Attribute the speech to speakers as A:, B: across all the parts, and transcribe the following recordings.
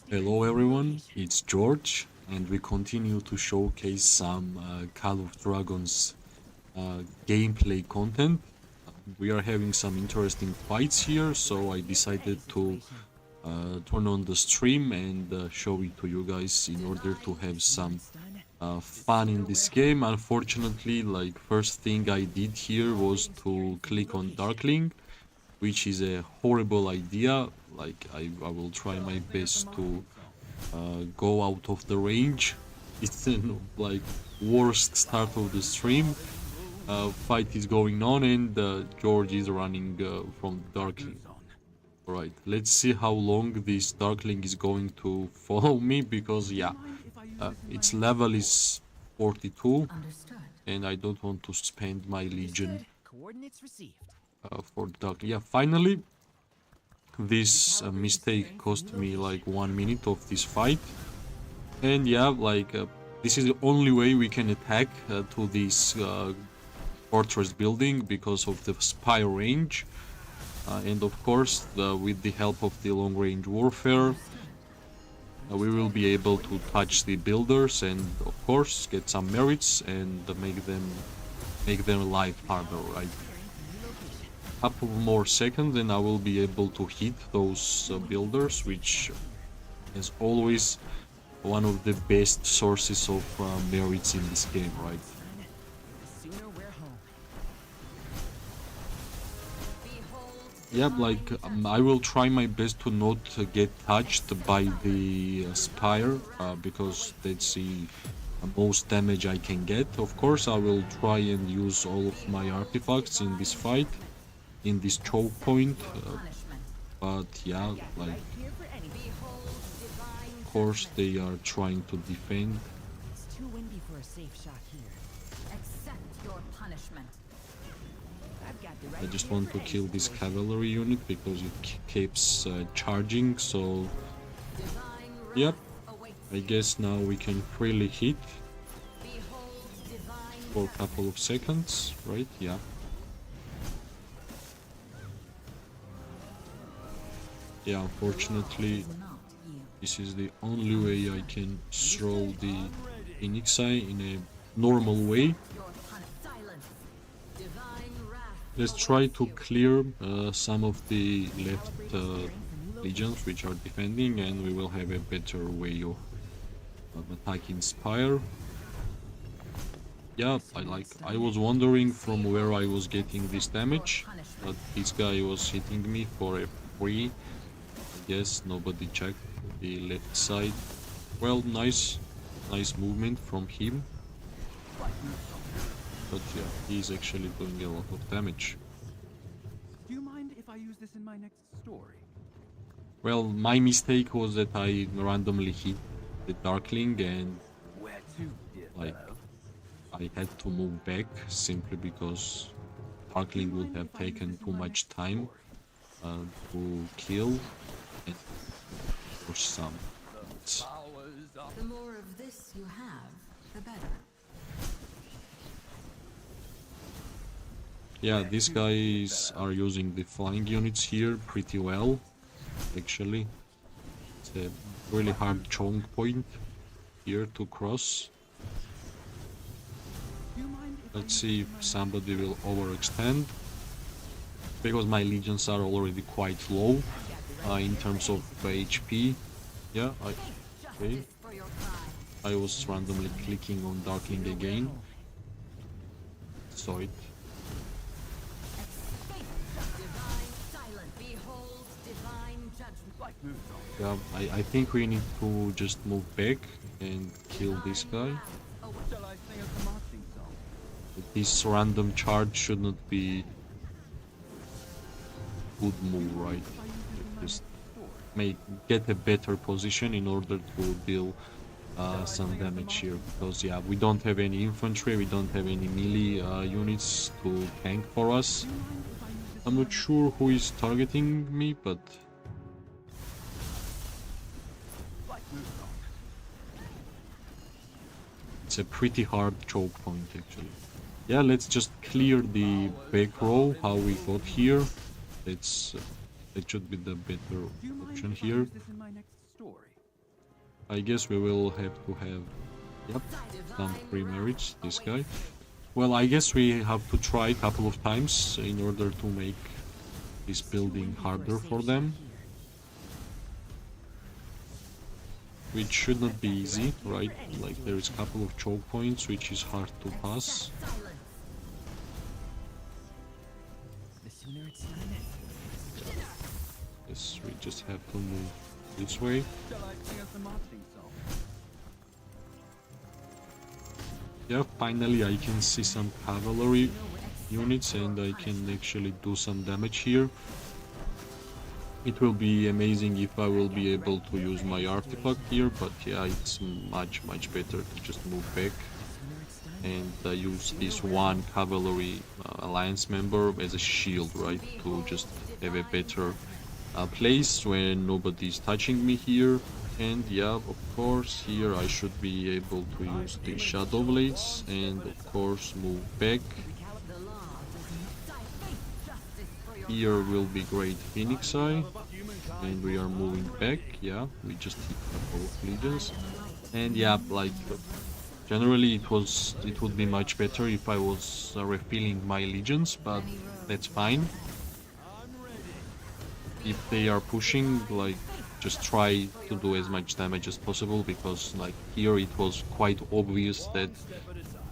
A: Hello everyone, it's George, and we continue to showcase some Call of Dragons gameplay content. We are having some interesting fights here, so I decided to turn on the stream and show it to you guys in order to have some fun in this game. Unfortunately, like first thing I did here was to click on Darkling, which is a horrible idea. Like I will try my best to go out of the range. It's like worst start of the stream. Fight is going on and George is running from Darkling. Alright, let's see how long this Darkling is going to follow me, because yeah, its level is 42 and I don't want to spend my Legion for Darkling. Yeah, finally, this mistake cost me like 1 minute of this fight. And yeah, like this is the only way we can attack to this fortress building because of the spire range. And of course, with the help of the long-range warfare, we will be able to touch the builders and of course get some merits and make them life harder, right? Couple more seconds and I will be able to hit those builders, which is always one of the best sources of merits in this game, right? Yeah, like I will try my best to not get touched by the spire, because that's the most damage I can get. Of course, I will try and use all of my artifacts in this fight, in this choke point, but yeah, like of course they are trying to defend.
B: It's too windy for a safe shot here. Accept your punishment.
A: I just want to kill this cavalry unit because it keeps charging, so yep, I guess now we can freely hit for a couple of seconds, right? Yeah. Yeah, unfortunately, this is the only way I can throw the Inixai in a normal way. Let's try to clear some of the left legions which are defending, and we will have a better way of attacking Spire. Yeah, I was wondering from where I was getting this damage, but this guy was hitting me for a free. I guess nobody checked the left side. Well, nice movement from him. But yeah, he's actually doing a lot of damage.
C: Do you mind if I use this in my next story?
A: Well, my mistake was that I randomly hit the Darkling and like I had to move back simply because Darkling would have taken too much time to kill and for some.
B: The more of this you have, the better.
A: Yeah, these guys are using the flying units here pretty well, actually. It's a really hard choke point here to cross. Let's see if somebody will overextend, because my legions are already quite low in terms of HP. Yeah, okay. I was randomly clicking on Darkling again. Saw it. Yeah, I think we need to just move back and kill this guy. This random charge should not be good move, right? Just get a better position in order to deal some damage here, because yeah, we don't have any infantry, we don't have any melee units to tank for us. I'm not sure who is targeting me, but it's a pretty hard choke point actually. Yeah, let's just clear the back row how we got here. That should be the better option here.
C: story.
A: I guess we will have to have, yep, some free merits, this guy. Well, I guess we have to try a couple of times in order to make this building harder for them. Which should not be easy, right? Like there is a couple of choke points which is hard to pass.
B: The sooner it's done.
A: Yes, we just have to move this way.
C: Shall I sing us a marketing song?
A: Yeah, finally I can see some cavalry units and I can actually do some damage here. It will be amazing if I will be able to use my artifact here, but yeah, it's much better to just move back and use this one cavalry alliance member as a shield, right? To just have a better place when nobody's touching me here. And yeah, of course, here I should be able to use the shadow blades and of course move back. Here will be great Phoenix Eye, and we are moving back. Yeah, we just hit a couple of legions, and yeah, like generally it would be much better if I was refilling my legions, but that's fine. If they are pushing, like just try to do as much damage as possible, because like here it was quite obvious that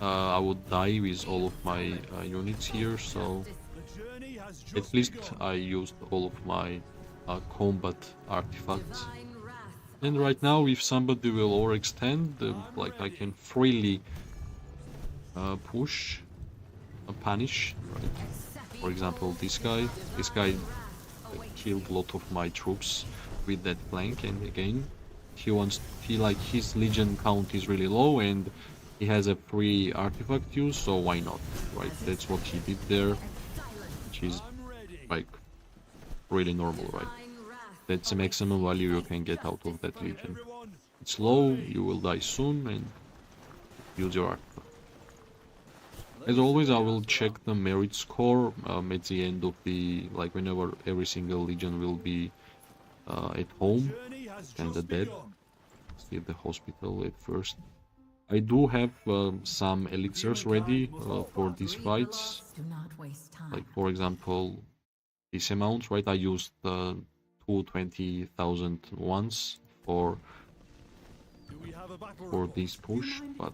A: I would die with all of my units here, so at least I used all of my combat artifacts. And right now, if somebody will overextend, like I can freely push, punish, right? For example, this guy killed a lot of my troops with that flank, and again, like his legion count is really low, and he has a free artifact use, so why not, right? That's what he did there, which is like really normal, right? That's the maximum value you can get out of that legion. It's low, you will die soon, and use your artifact. As always, I will check the merit score at the end of the, like whenever every single legion will be at home, kinda dead. See the hospital at first. I do have some elixirs ready for these fights. Like for example, this amount, right? I used 220,000 once for this push, but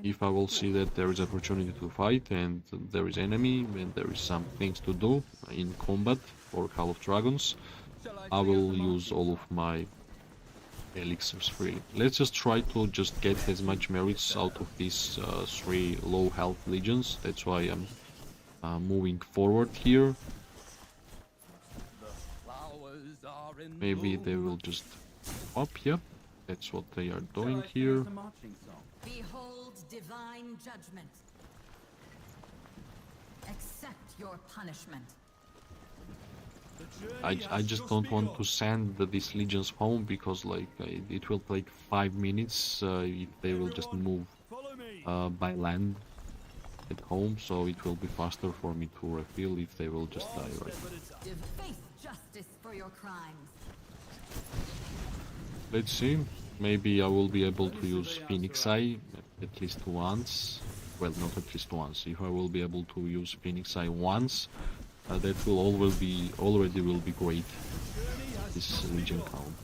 A: if I will see that there is opportunity to fight and there is enemy and there is some things to do in combat for Call of Dragons, I will use all of my elixirs freely. Let's just try to just get as much merits out of these 3 low health legions. That's why I'm moving forward here. Maybe they will just up, yep. That's what they are doing here.
B: Behold divine judgment. Accept your punishment.
A: I just don't want to send these legions home, because like it will take 5 minutes if they will just move by land at home, so it will be faster for me to refill if they will just die, right?
B: Face justice for your crimes.
A: Let's see, maybe I will be able to use Phoenix Eye at least once. Well, not at least once. If I will be able to use Phoenix Eye once, that will already will be great. This legion count.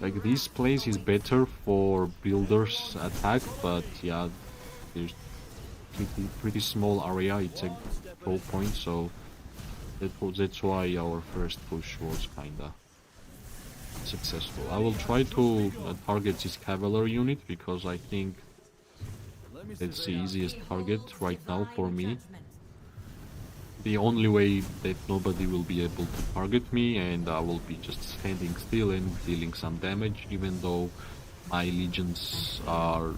A: Like this place is better for builders attack, but yeah, there's pretty small area. It's a goal point, so that's why our first push was kinda successful. I will try to target this cavalry unit, because I think that's the easiest target right now for me. The only way that nobody will be able to target me, and I will be just standing still and dealing some damage, even though my legions are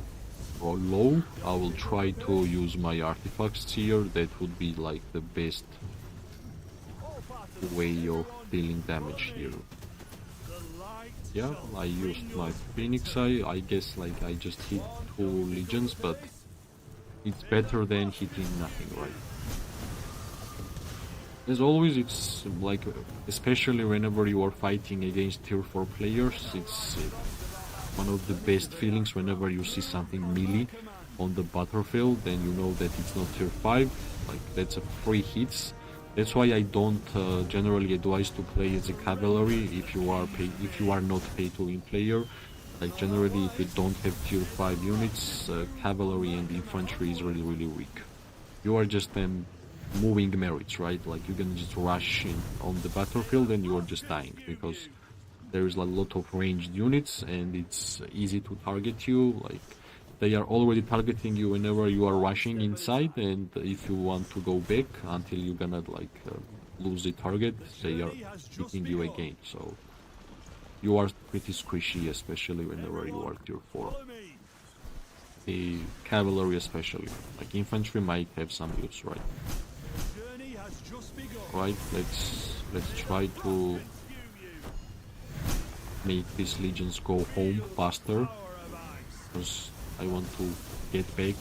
A: low. I will try to use my artifacts here. That would be like the best way of dealing damage here. Yeah, I used my Phoenix Eye. I guess like I just hit 2 legions, but it's better than hitting nothing, right? As always, it's like, especially whenever you are fighting against tier 4 players, it's one of the best feelings whenever you see something melee on the battlefield and you know that it's not tier 5, like that's a free hits. That's why I don't generally advise to play as a cavalry if you are not pay to win player. Like generally, if you don't have tier 5 units, cavalry and infantry is really weak. You are just moving merits, right? Like you can just rush in on the battlefield and you are just dying because there is a lot of ranged units and it's easy to target you. Like they are already targeting you whenever you are rushing inside, and if you want to go back until you're gonna lose the target, they are hitting you again. So you are pretty squishy, especially whenever you are tier 4. The cavalry especially, like infantry might have some use, right? Right, let's try to make these legions go home faster, because I want to get back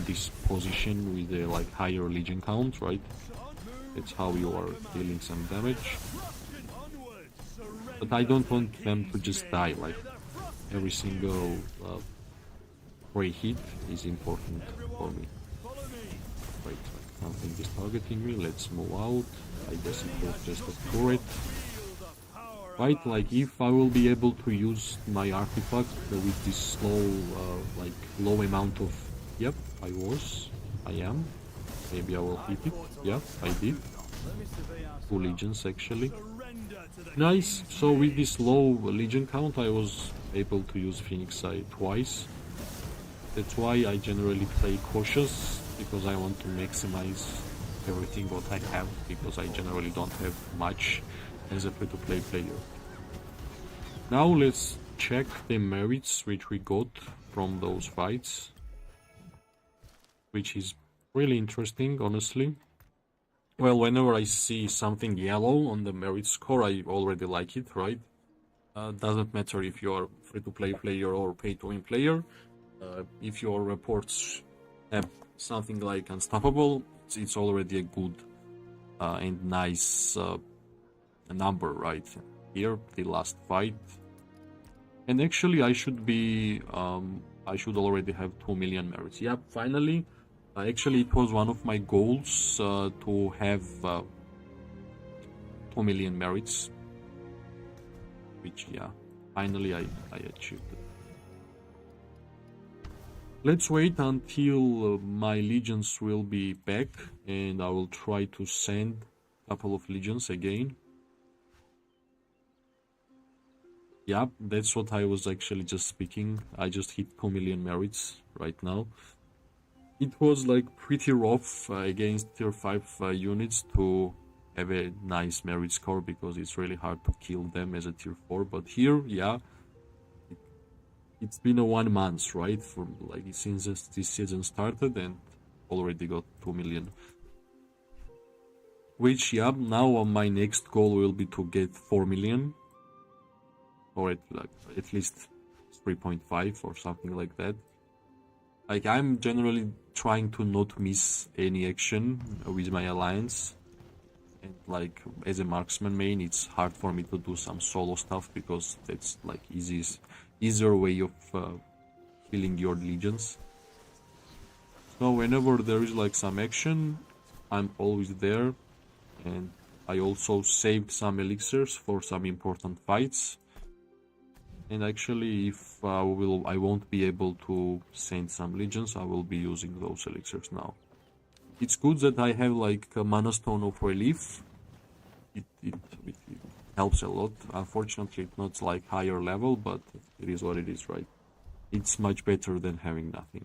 A: this position with a higher legion count, right? That's how you are dealing some damage. But I don't want them to just die, like every single free hit is important for me. Right, something is targeting me, let's move out. I guess it was just a turret. Right, like if I will be able to use my artifact with this low amount of... Yep, I am. Maybe I will hit it. Yep, I did. 2 legions actually. Nice, so with this low legion count I was able to use Phoenix Eye twice. That's why I generally play cautious, because I want to maximize everything what I have, because I generally don't have much as a free-to-play player. Now let's check the merits which we got from those fights, which is really interesting, honestly. Well, whenever I see something yellow on the merit score, I already like it, right? Doesn't matter if you're free-to-play player or pay-to-win player. If your reports have something like unstoppable, it's already a good and nice number, right? Here, the last fight. And actually, I should already have 2 million merits. Yeah, finally. Actually, it was one of my goals to have 2 million merits. Which, yeah, finally I achieved it. Let's wait until my legions will be back, and I will try to send a couple of legions again. Yeah, that's what I was actually just speaking. I just hit 2 million merits right now. It was pretty rough against tier 5 units to have a nice merit score, because it's really hard to kill them as a tier 4. But here, yeah, it's been a 1 month, right? For since this season started, and already got 2 million. Which, yeah, now my next goal will be to get 4 million. Or at least 3.5 or something like that. I'm generally trying to not miss any action with my alliance. And as a marksman main, it's hard for me to do some solo stuff, because that's easier way of killing your legions. So whenever there is some action, I'm always there. And I also saved some elixirs for some important fights. And actually, if I won't be able to send some legions, I will be using those elixirs now. It's good that I have a mana stone of relief. It helps a lot. Unfortunately, it's not higher level, but it is what it is, right? It's much better than having nothing.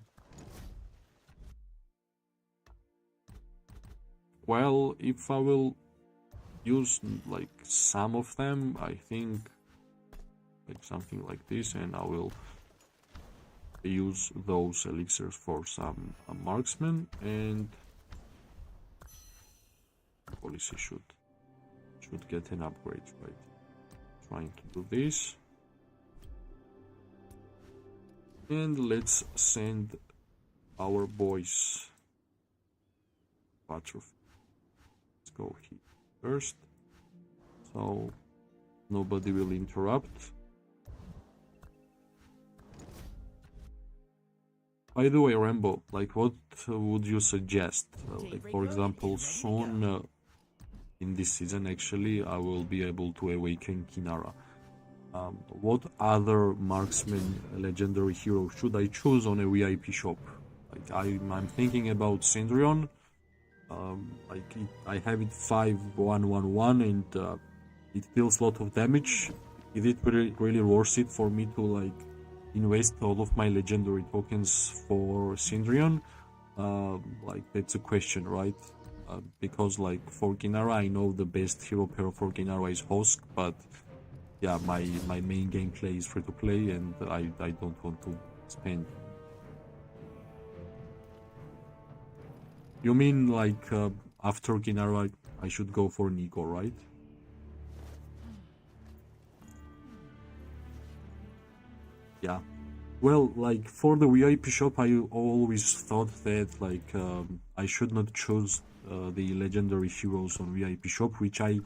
A: Well, if I will use some of them, I think something like this, and I will use those elixirs for some marksmen, and policy should get an upgrade, right? Trying to do this, and let's send our boys battlefield. Let's go here. first, so nobody will interrupt. By the way, Rambo, like, what would you suggest? Like, for example, soon in this season, actually, I will be able to awaken Kinara. What other marksman legendary hero should I choose on a VIP shop? Like, I'm thinking about Cendrillon. I have it 5-1-1-1 and it deals a lot of damage. Is it really worth it for me to like invest all of my legendary tokens for Cendrillon? Like, that's a question, right? Because like for Kinara, I know the best hero pair for Kinara is Hosk, but yeah, my main gameplay is free to play and I don't want to spend. You mean like after Kinara I should go for Nico, right? Yeah. Well, like for the VIP shop, I always thought that like I should not choose the legendary heroes on VIP shop, which I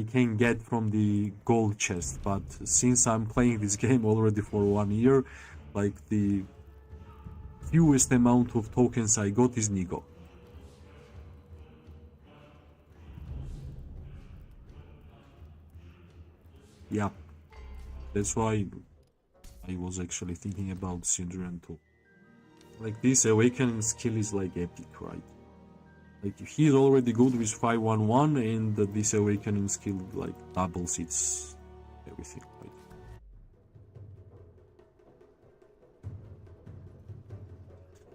A: can get from the gold chest. But since I'm playing this game already for 1 year, like the fewest amount of tokens I got is Nico. Yeah, that's why I was actually thinking about Cendrillon too. Like, this awakening skill is like epic, right? Like, he's already good with 5-1-1 and this awakening skill like doubles its everything, right?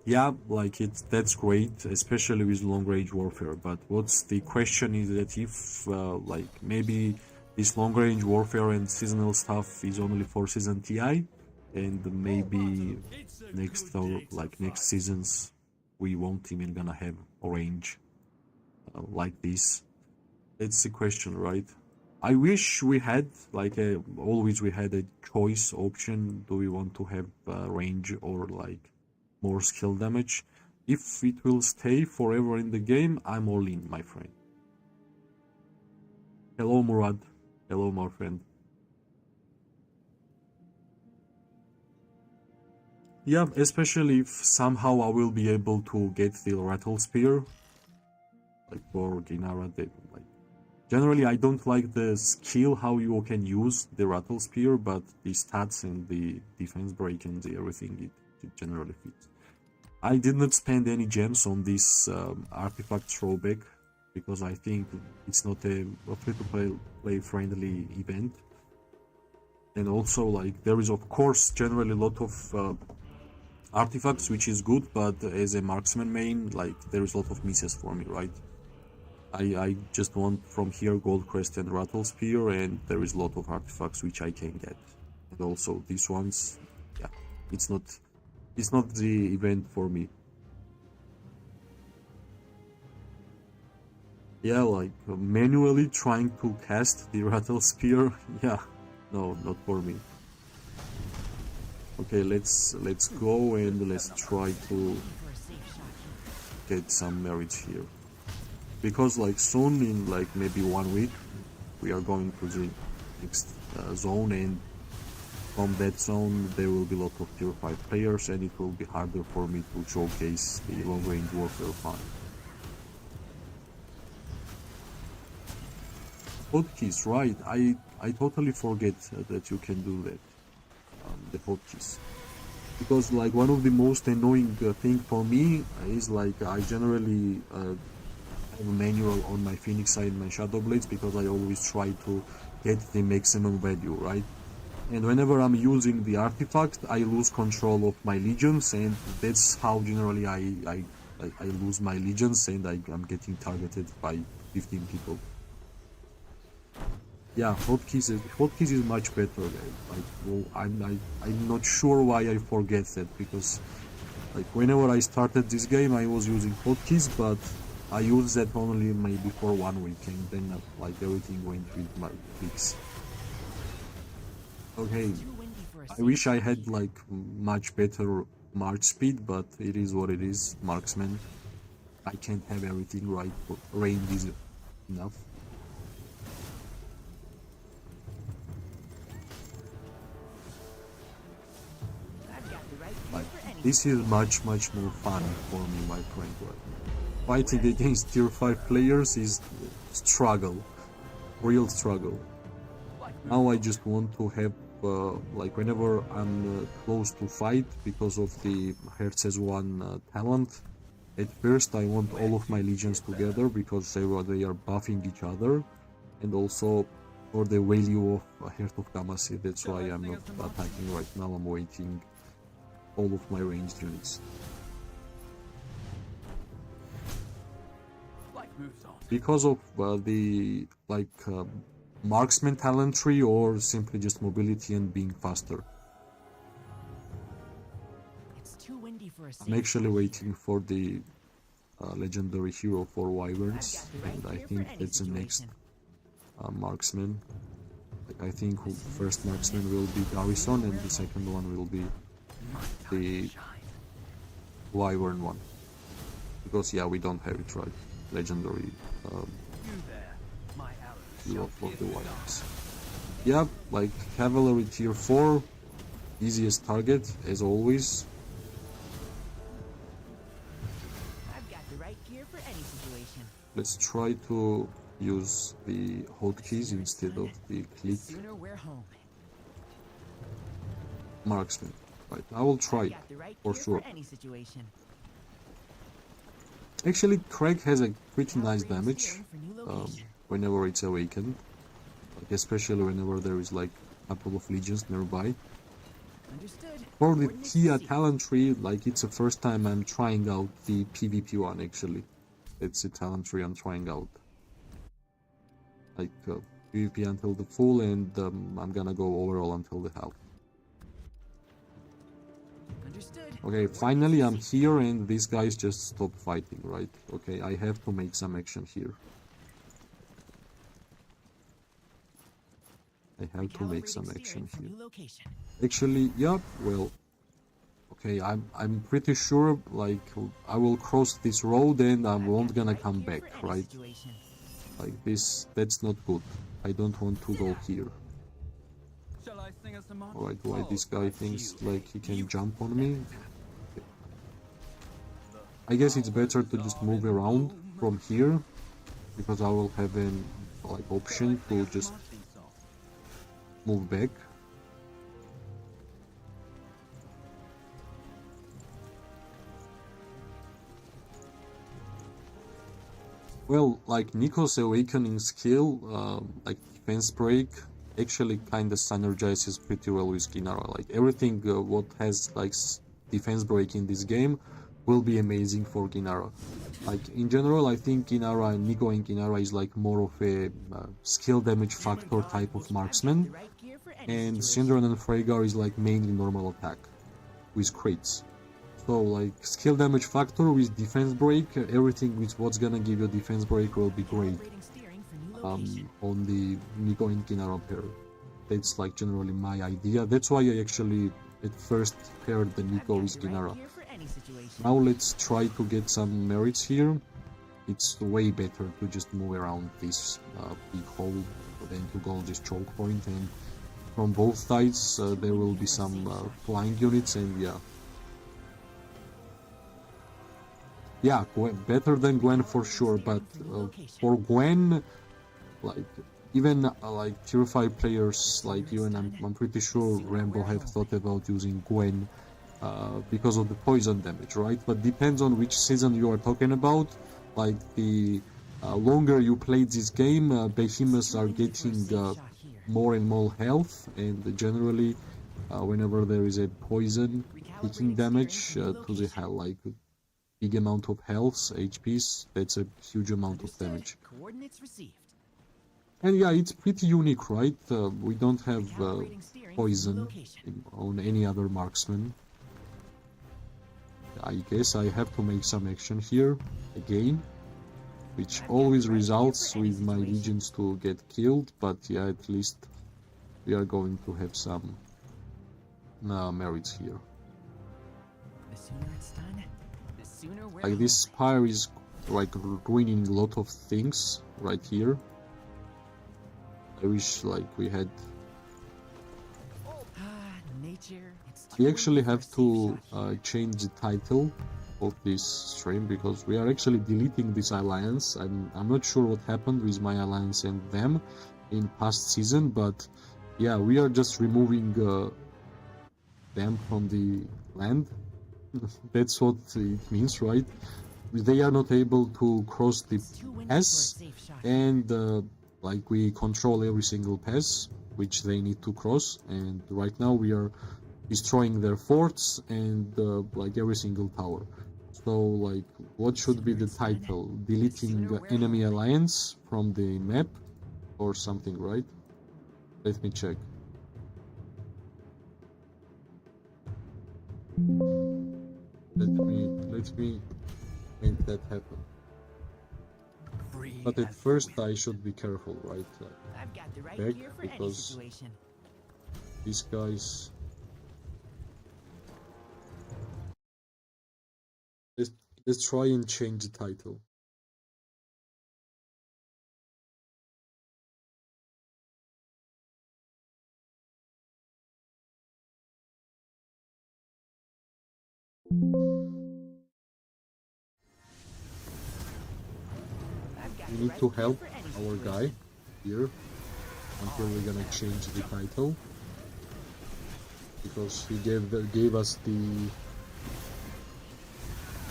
A: Yeah, like that's great, especially with long range warfare. But what's the question is that if like maybe this long range warfare and seasonal stuff is only for season TI, and maybe next or like next seasons we won't even gonna have a range like this. That's the question, right? I wish we had like always we had a choice option. Do we want to have range or like more skill damage? If it will stay forever in the game, I'm all in, my friend. Hello, Murad. Hello, my friend. Yeah, especially if somehow I will be able to get the Rattle Spear, like for Ginara. Like, generally, I don't like the skill how you can use the Rattle Spear, but the stats and the defense break and everything, it generally fits. I did not spend any gems on this artifact throwback because I think it's not a free-to-play friendly event. And also, like, there is of course generally a lot of artifacts, which is good, but as a marksman main, like, there is a lot of misses for me, right? I just want from here Gold Crest and Rattle Spear, and there is a lot of artifacts which I can get. And also these ones, yeah, it's not the event for me. Yeah, like manually trying to cast the Rattle Spear, yeah, no, not for me. Okay, let's go and let's try to get some merits here. Because like soon, in like maybe 1 week, we are going to the next zone, and from that zone there will be a lot of tier 5 players, and it will be harder for me to showcase the long range warfare fun. Hotkeys, right? I totally forget that you can do that. The hotkeys. Because like one of the most annoying thing for me is like I generally have a manual on my Phoenix side and my Shadow Blades because I always try to get the maximum value, right? And whenever I'm using the artifact, I lose control of my legions, and that's how generally I lose my legions, and I'm getting targeted by 15 people. Yeah, hotkeys is much better. Like, well, I'm not sure why I forget that, because like whenever I started this game, I was using hotkeys, but I used that only maybe for 1 week, and then like everything went with my clicks. Okay, I wish I had like much better march speed, but it is what it is. Marksman, I can't have everything right. Range is enough. This is much more fun for me, my friend. Right? Fighting against tier 5 players is struggle, real struggle. Now I just want to have, like whenever I'm close to fight because of the ST1 talent, at first I want all of my legions together because they are buffing each other, and also for the value of Heart of Kamasi, that's why I'm not attacking right now, I'm waiting all of my ranged units. Because of the marksman talent tree, or simply just mobility and being faster.
B: It's too windy for a
A: I'm actually waiting for the legendary hero for wyverns, and I think that's the next marksman. Like, I think first marksman will be Garrison and the second one will be the wyvern one, because yeah, we don't have it, right? Legendary hero for the wyverns. Yeah, like cavalry tier 4, easiest target as always.
B: I've got the right gear for any situation.
A: Let's try to use the hotkeys instead of the click.
B: Sooner we're home.
A: Marksman. Right, I will try it, for sure.
B: Any situation.
A: Actually, Craig has a pretty nice damage whenever it's awakened. Like, especially whenever there is like a couple of legions nearby.
B: Understood.
A: For the Tia talent tree, like it's the first time I'm trying out the PvP one actually. It's the talent tree I'm trying out. Like PvP until the full, and I'm gonna go overall until the half. Okay, finally I'm here and these guys just stopped fighting, right? Okay, I have to make some action here. I have to make some action here. Actually, yeah, well, okay, I'm pretty sure, like, I will cross this road and I won't gonna come back, right? Like this, that's not good. I don't want to go here. Alright, why this guy thinks like he can jump on me? Okay. I guess it's better to just move around from here, because I will have an like option to just move back. Well, like Nico's awakening skill, like defense break, actually kind of synergizes pretty well with Ginara. Like everything what has like defense break in this game will be amazing for Ginara. Like in general, I think Ginara and Nico and Ginara is like more of a skill damage factor type of marksman, and Syndron and Freygar is like mainly normal attack with crits. So like skill damage factor with defense break, everything with what's gonna give you defense break will be great on the Nico and Ginara pair. That's like generally my idea. That's why I actually at first paired the Nico with Ginara. Now let's try to get some merits here. It's way better to just move around this big hole than to go this choke point, and from both sides there will be some flying units, and yeah, better than Gwen for sure, but for Gwen, like even like tier 5 players like you and I'm pretty sure Rambo have thought about using Gwen because of the poison damage, right? But depends on which season you are talking about. Like the longer you played this game, behemoths are getting more and more health, and generally whenever there is a poison taking damage to the hell, like big amount of health, HPs, that's a huge amount of damage. And yeah, it's pretty unique, right? We don't have poison on any other marksman. I guess I have to make some action here again, which always results with my legions to get killed, but yeah, at least we are going to have some merits here. Like this spire is like ruining a lot of things right here. I wish like we had
C: nature. It's
A: We
C: too
A: actually
C: windy for a
A: have
C: safe
A: to
C: shot here.
A: change the title of this stream because we are actually deleting this alliance. I'm not sure what happened with my alliance and them in past season, but yeah, we are just removing them from the land. That's what it means, right? They are not able to cross the
B: It's too windy for a
A: pass,
B: safe shot here.
A: and like we control every single pass which they need to cross, and right now we are destroying their forts and like every single tower. So like, what should be the title? Deleting enemy alliance from the map or something, right? Let me check. Let me make that happen.
C: Free
A: But at
C: as the
A: first
C: wind.
A: I should be careful, right?
B: I've got the right
A: Back,
B: gear for any
A: because
B: situation.
A: these guys. Let's, let's try and change the title.
B: I've got
A: We
B: the
A: need
B: right
A: to
B: gear
A: help
B: for any
A: our
B: situation.
A: guy here until we're gonna change the title, because he gave us the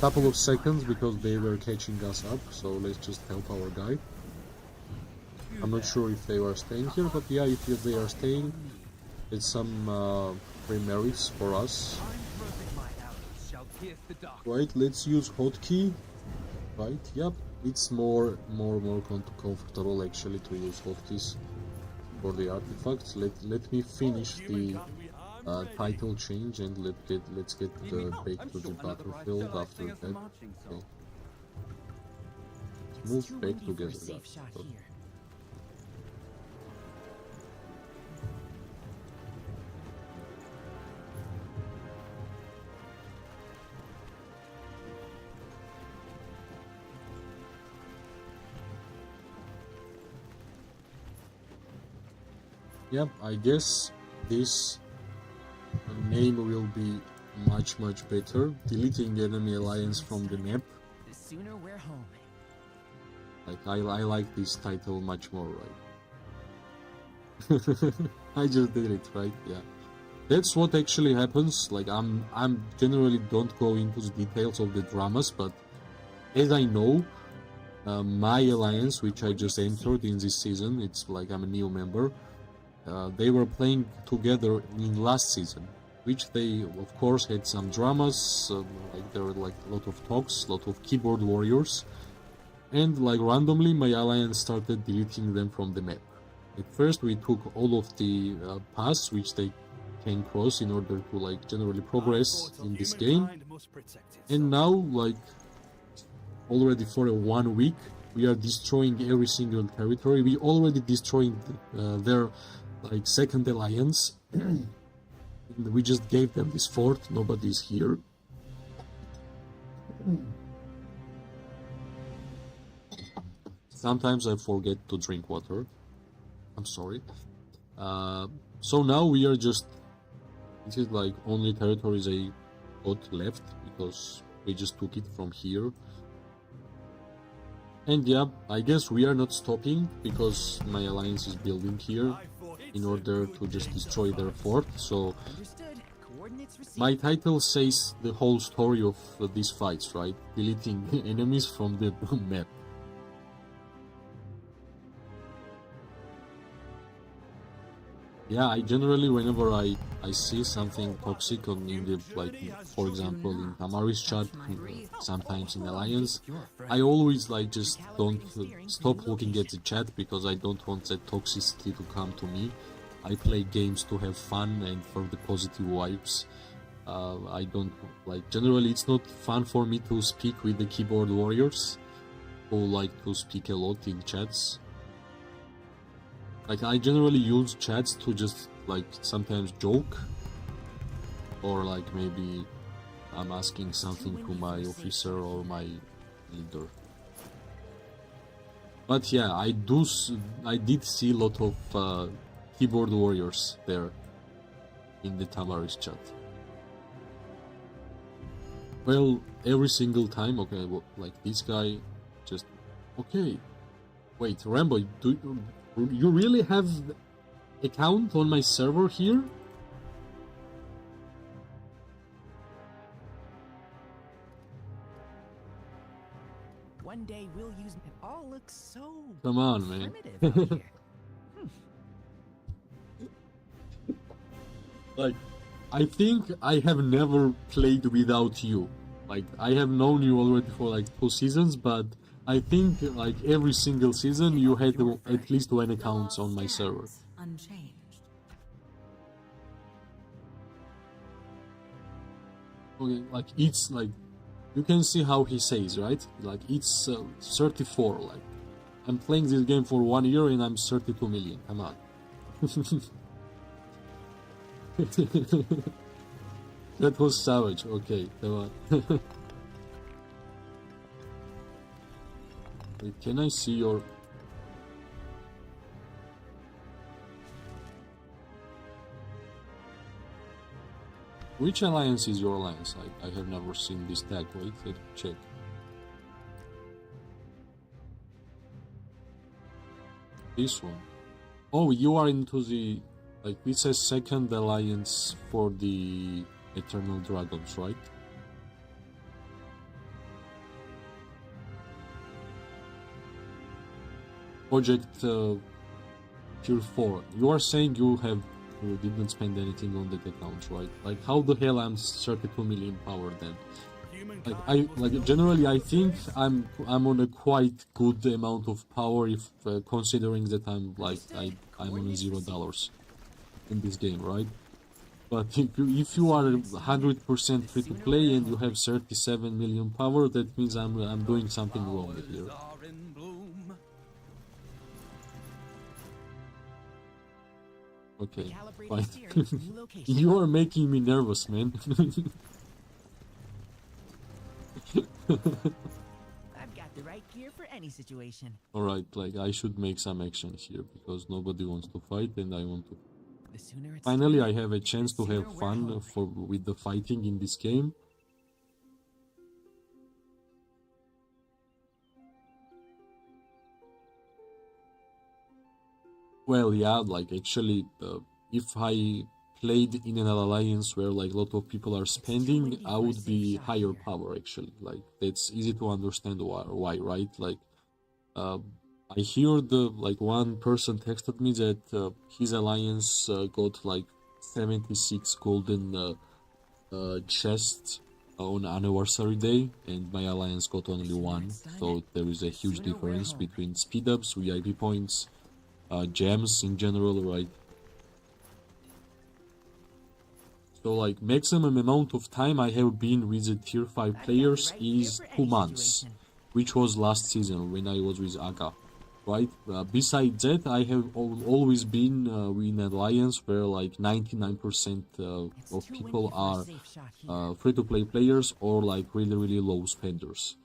A: couple of seconds because they were catching us up. So let's just help our guy. I'm not sure if they are staying here, but yeah, if they are staying, it's some free merits for us.
C: My arrows shall pierce the dark.
A: Right, let's use hotkey. Right, yep, it's more comfortable actually to use hotkeys for the artifacts. Let me finish the title change, and let's get back to the battlefield after that. Okay.
B: It's
A: Move
B: too
A: back
B: windy for a
A: together,
B: safe
A: guys.
B: shot
A: Okay.
B: here.
A: Yep, I guess this name will be much better. Deleting enemy alliance from the map.
B: The sooner we're home.
A: Like I like this title much more, right? I just did it, right? Yeah. That's what actually happens. Like I'm generally don't go into the details of the dramas, but as I know, my alliance, which I just entered in this season, it's like I'm a new member. They were playing together in last season, which they of course had some dramas. Like there were like a lot of talks, a lot of keyboard warriors, and like randomly my alliance started deleting them from the map. At first we took all of the paths which they can cross in order to like generally progress in this game, and now like already for 1 week we are destroying every single territory. We already destroyed their like second alliance. We just gave them this fort. Nobody's here. Sometimes I forget to drink water. I'm sorry. So now we are just, this is like only territories I got left because we just took it from here. And yeah, I guess we are not stopping because my alliance is building here in order to just destroy their fort. So
B: Understood. Coordinates received.
A: my title says the whole story of these fights, right? Deleting enemies from the map. Yeah, I generally, whenever I see something toxic on in the, like, for example in Tamari's chat, sometimes in Alliance, I always like just don't stop looking at the chat because I don't want that toxicity to come to me. I play games to have fun and for the positive vibes. I don't like, generally it's not fun for me to speak with the keyboard warriors who like to speak a lot in chats. Like, I generally use chats to just, like, sometimes joke, or like maybe I'm asking something to my officer or my leader. But yeah, I did see a lot of keyboard warriors there in the Tavares chat. Well, every single time, okay, well, like this guy, just okay. Wait, Rambo, do you really have account on my server here?
C: One day we'll use it. All looks so
A: Come on, man.
C: primitive out here.
A: Like, I think I have never played without you. Like, I have known you already for like 2 seasons, but I think like every single season you had at least one account on my server.
B: Unchanged.
A: Okay, like it's like you can see how he says, right? Like it's 34. Like I'm playing this game for 1 year and I'm 32 million. Come on. That was savage. Okay, come on. Wait, can I see your... Which alliance is your alliance? I have never seen this tag. Wait, let me check. This one. Oh, you are into the... Like, it's a second alliance for the Eternal Dragons, right? Project Tier 4. You are saying you didn't spend anything on that account, right? Like, how the hell I'm 32 million power then? Like generally I think I'm on a quite good amount of power if considering that I'm on $0 in this game, right? But if you are 100% free to play and you have 37 million power, that means I'm doing something wrong here. Okay, fine. You are making me nervous, man.
C: I've got the right gear for any situation.
A: Alright, like I should make some action here because nobody wants to fight and I want to.
C: The sooner it's
A: Finally, I have a chance to have fun with the fighting in this game. Well, yeah, like actually, if I played in an alliance where like a lot of people are spending, I would be higher power actually. Like that's easy to understand why, right? Like, I heard like one person texted me that his alliance got like 76 golden chests on anniversary day, and my alliance got only 1. So there is a huge difference between speed ups, VIP points, gems in general, right? So like maximum amount of time I have been with the tier 5 players is 2 months, which was last season when I was with Aga, right? Besides that, I have always been in an alliance where like 99% of people are free-to-play players or like really low spenders.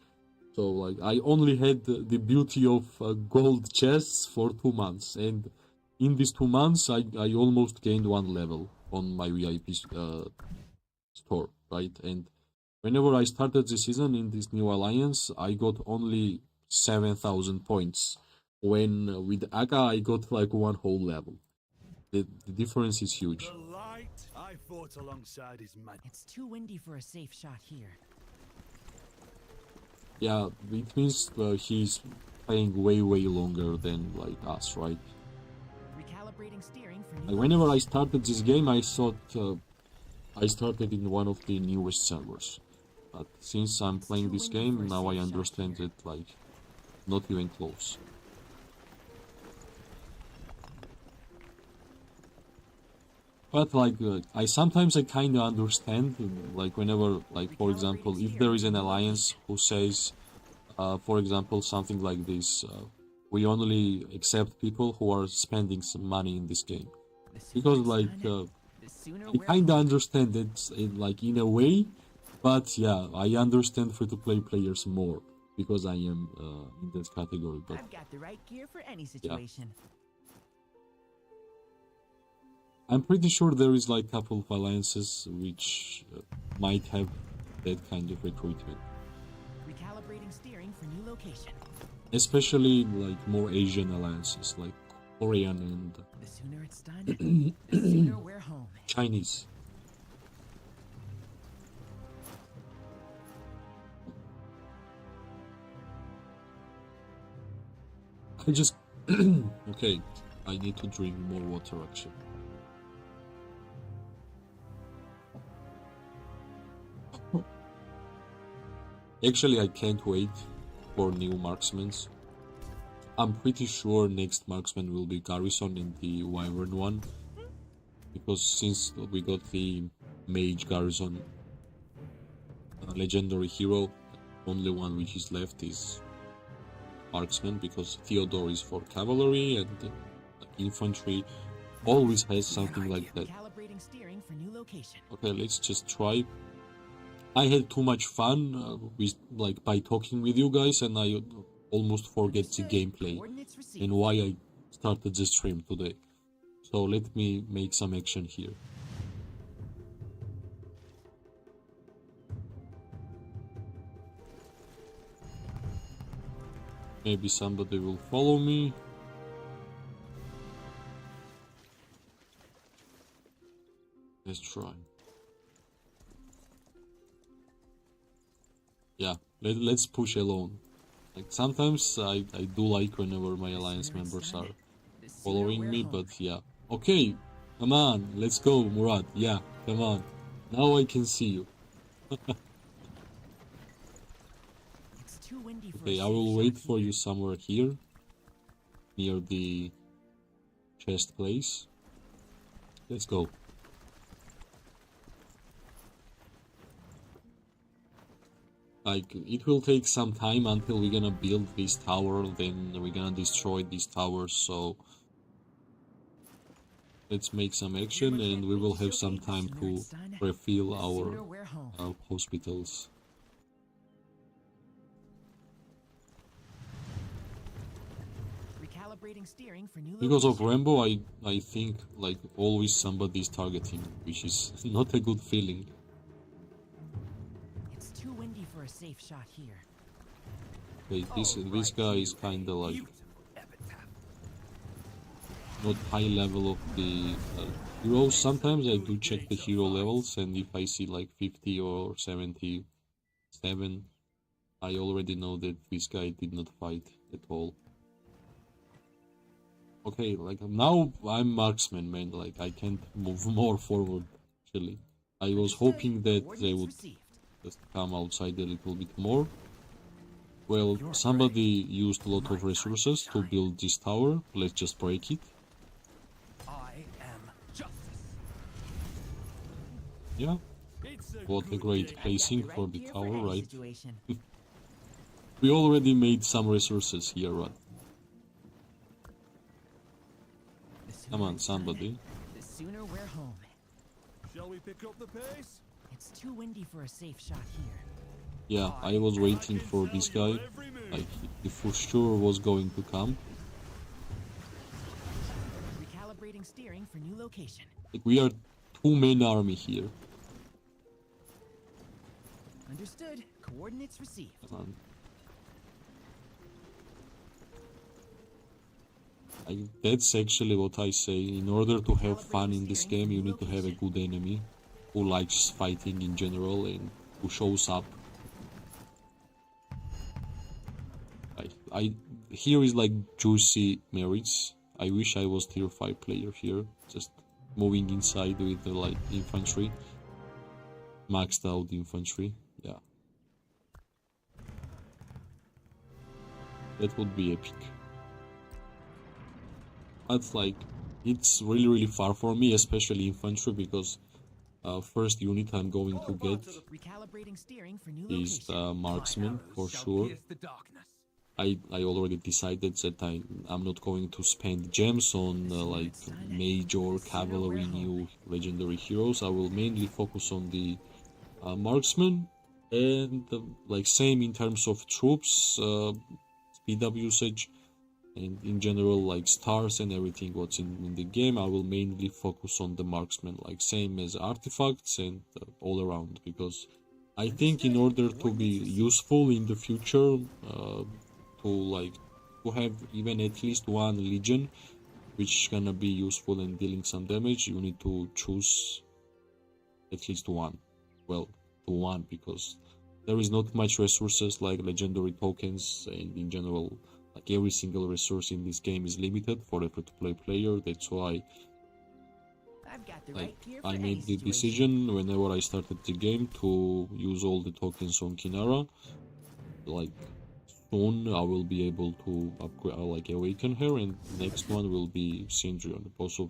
A: So like I only had the beauty of gold chests for 2 months, and in these 2 months I almost gained 1 level on my VIP store, right? And whenever I started the season in this new alliance, I got only 7,000 points. When with Aga, I got like 1 whole level. The difference is huge.
D: The light I fought alongside is mad.
B: It's too windy for a safe shot here.
A: Yeah, it means he's playing way longer than like us, right?
B: Recalibrating steering for
A: Like, whenever I started this game, I thought I started in one of the newest servers. But since I'm playing this game, now I understand that like not even close. But like I sometimes I kind of understand, like whenever, like for example, if there is an alliance who says, for example, something like this, we only accept people who are spending some money in this game, because like I kind of understand it like in a way, but yeah, I understand free-to-play players more because I am in this category. But
C: I've got the right gear for any situation.
A: I'm pretty sure there is like a couple of alliances which might have that kind of recruitment.
B: Recalibrating steering for new location.
A: Especially like more Asian alliances like Korean and
B: The sooner it's done, the sooner we're home.
A: Chinese. I just okay, I need to drink more water actually. Actually, I can't wait for new marksmans. I'm pretty sure next marksman will be Garrison in the Wyvern one, because since we got the Mage Garrison legendary hero, only one which is left is marksman, because Theodore is for cavalry and infantry always has something like that.
B: Recalibrating steering for new location.
A: Okay, let's just try. I had too much fun with by talking with you guys, and I almost forget the gameplay
B: Coordinates received.
A: and why I started the stream today. So let me make some action here. Maybe somebody will follow me. Let's try. Yeah, let's push alone. Like sometimes I do like whenever my alliance members are following me, but yeah. Okay, come on, let's go, Murad. Yeah, come on. Now I can see you.
B: It's too windy for
A: Okay,
B: a
A: I
B: safe
A: will
B: shot
A: wait for
B: here.
A: you somewhere here, near the chest place. Let's go. Like, it will take some time until we're gonna build this tower, then we're gonna destroy these towers, so let's make some action and we will have some time to refill
B: The
A: our
B: sooner we're home.
A: hospitals.
B: Recalibrating steering for new
A: Because of
B: location.
A: Rambo, I think like always somebody is targeting, which is not a good feeling.
B: It's too windy for a safe shot here.
A: Okay, this guy is kinda like not high level of the heroes. Sometimes I do check the hero levels, and if I see like 50 or 77, I already know that this guy did not fight at all. Okay, like now I'm marksman, man. Like I can't move more forward. Actually, I was hoping that they would
B: Received.
A: just come outside a little bit more. Well, somebody used a lot of resources to build this tower. Let's just break it.
D: I am justice.
A: Yeah,
D: It's
A: what a
D: good
A: great
D: day.
A: placing
B: Right
A: for the
B: here
A: tower,
B: any
A: right?
B: situation.
A: We already made some resources here, right?
B: The sooner
A: Come on,
B: it's done,
A: somebody.
B: The sooner we're home.
D: Shall we pick up the pace?
B: It's too windy for a safe shot here.
A: Yeah, I was waiting for this guy. Like, he for sure was going to come.
B: Recalibrating steering for new location.
A: Like, we are two-man army here.
B: Understood. Coordinates received.
A: Come on. That's actually what I say. In order to have fun in this game, you need to have a good enemy who likes fighting in general and who shows up. Here is like juicy merits. I wish I was tier 5 player here, just moving inside with the like infantry, maxed out infantry. Yeah, that would be epic. But like, it's really far for me, especially infantry, because first unit I'm going to get
B: Recalibrating steering for new
A: is
B: location.
A: the marksman for
C: Shall
A: sure.
C: pierce the darkness.
A: I already decided that I'm not going to spend gems on like major cavalry new legendary heroes. I will mainly focus on the marksman, and like same in terms of troops, speed up usage. And in general, like stars and everything what's in the game, I will mainly focus on the marksman, like same as artifacts and all around, because I think in order to be useful in the future, to like to have even at least one legion which gonna be useful in dealing some damage, you need to choose at least one. Well, to one, because there is not much resources like legendary tokens, and in general, like every single resource in this game is limited for a free-to-play player. That's why
B: I've got the
A: like
B: right gear
A: I
B: for
A: made
B: any
A: the
B: situation.
A: decision whenever I started the game to use all the tokens on Kinara. Like soon I will be able to upgrade, like awaken her, and next one will be Syndrion. Both of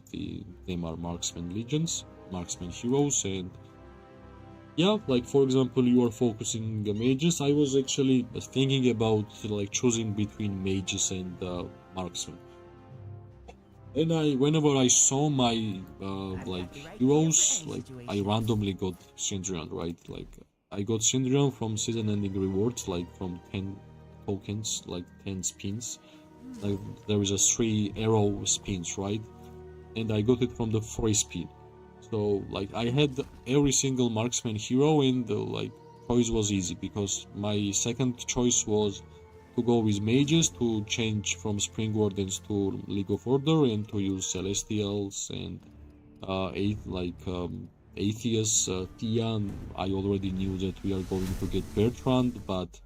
A: them are marksman legions, marksman heroes, and yeah, like for example, you are focusing mages. I was actually thinking about like choosing between mages and marksman. And whenever I saw my
B: I've
A: like
B: got the right gear for
A: heroes,
B: any
A: like I
B: situation.
A: randomly got Syndrion, right? Like I got Syndrion from season-ending rewards, like from 10 tokens, like 10 spins. Like there is a 3 arrow spins, right? And I got it from the free spin. So like I had every single marksman hero, and like choice was easy because my second choice was to go with mages, to change from Spring Wardens to League of Order, and to use Celestials and Atheists, Tian. I already knew that we are going to get Bertrand, but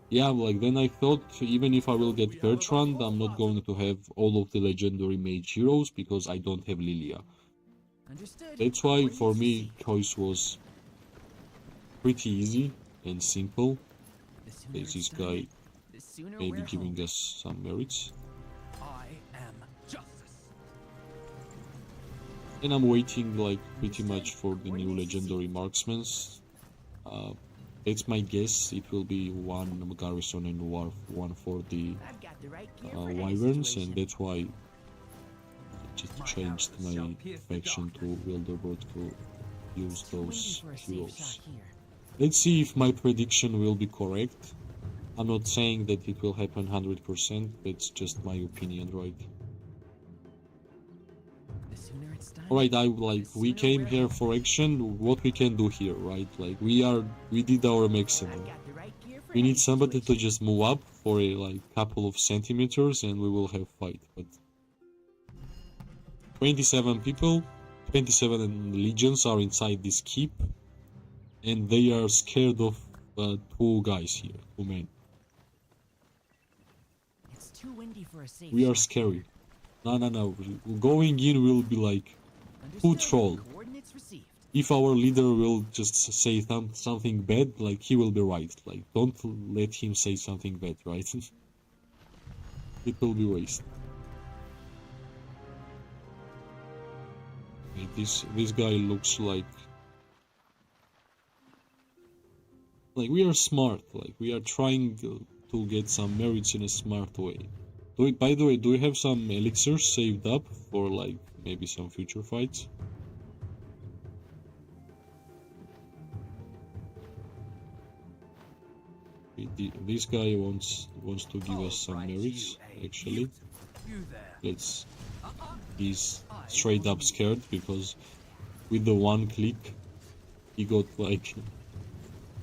A: yeah, like then I thought even if I will get Bertrand, I'm not going to have all of the legendary mage heroes because I don't have Lilia.
B: Understood.
A: That's why for
B: Ordnance
A: me
B: received.
A: choice was pretty easy and simple.
B: The sooner
A: There's this
B: it's done,
A: guy
B: the sooner
A: maybe
B: we're
A: giving
B: home.
A: us some merits.
D: I am justice.
A: And I'm waiting like pretty much for the new legendary marksmen. That's my guess. It will be one garrison and one for the
B: I've got the right gear for any
A: wyverns, and
B: situation.
A: that's why I just changed my faction to Wilderbrook to use
B: Too windy
A: those
B: for a safe
A: heroes.
B: shot here.
A: Let's see if my prediction will be correct. I'm not saying that it will happen 100%, that's just my opinion, right?
B: The sooner it's done.
A: Alright, we
B: sooner
A: came
B: we're
A: here
B: home.
A: for action. What we can do here, right? Like we did our maximum.
B: I've got the right gear for
A: We
B: any
A: need somebody to
B: situation.
A: just move up for a like couple of centimeters and we will have fight. But 27 people, 27 legions are inside this keep, and they are scared of two guys here, two men.
B: It's too windy for a safe
A: We are
B: shot.
A: scary. No. Going in will be like too
B: Understood.
A: troll.
B: Coordinates received.
A: If our leader will just say something bad, like he will be right. Like don't let him say something bad, right? It will be waste. Okay, this guy looks like we are smart. Like we are trying to get some merits in a smart way. By the way, do you have some elixirs saved up for like maybe some future fights? This guy wants to give us some merits. Actually,
D: You there.
A: let's. He's straight up scared because with the one click, he got like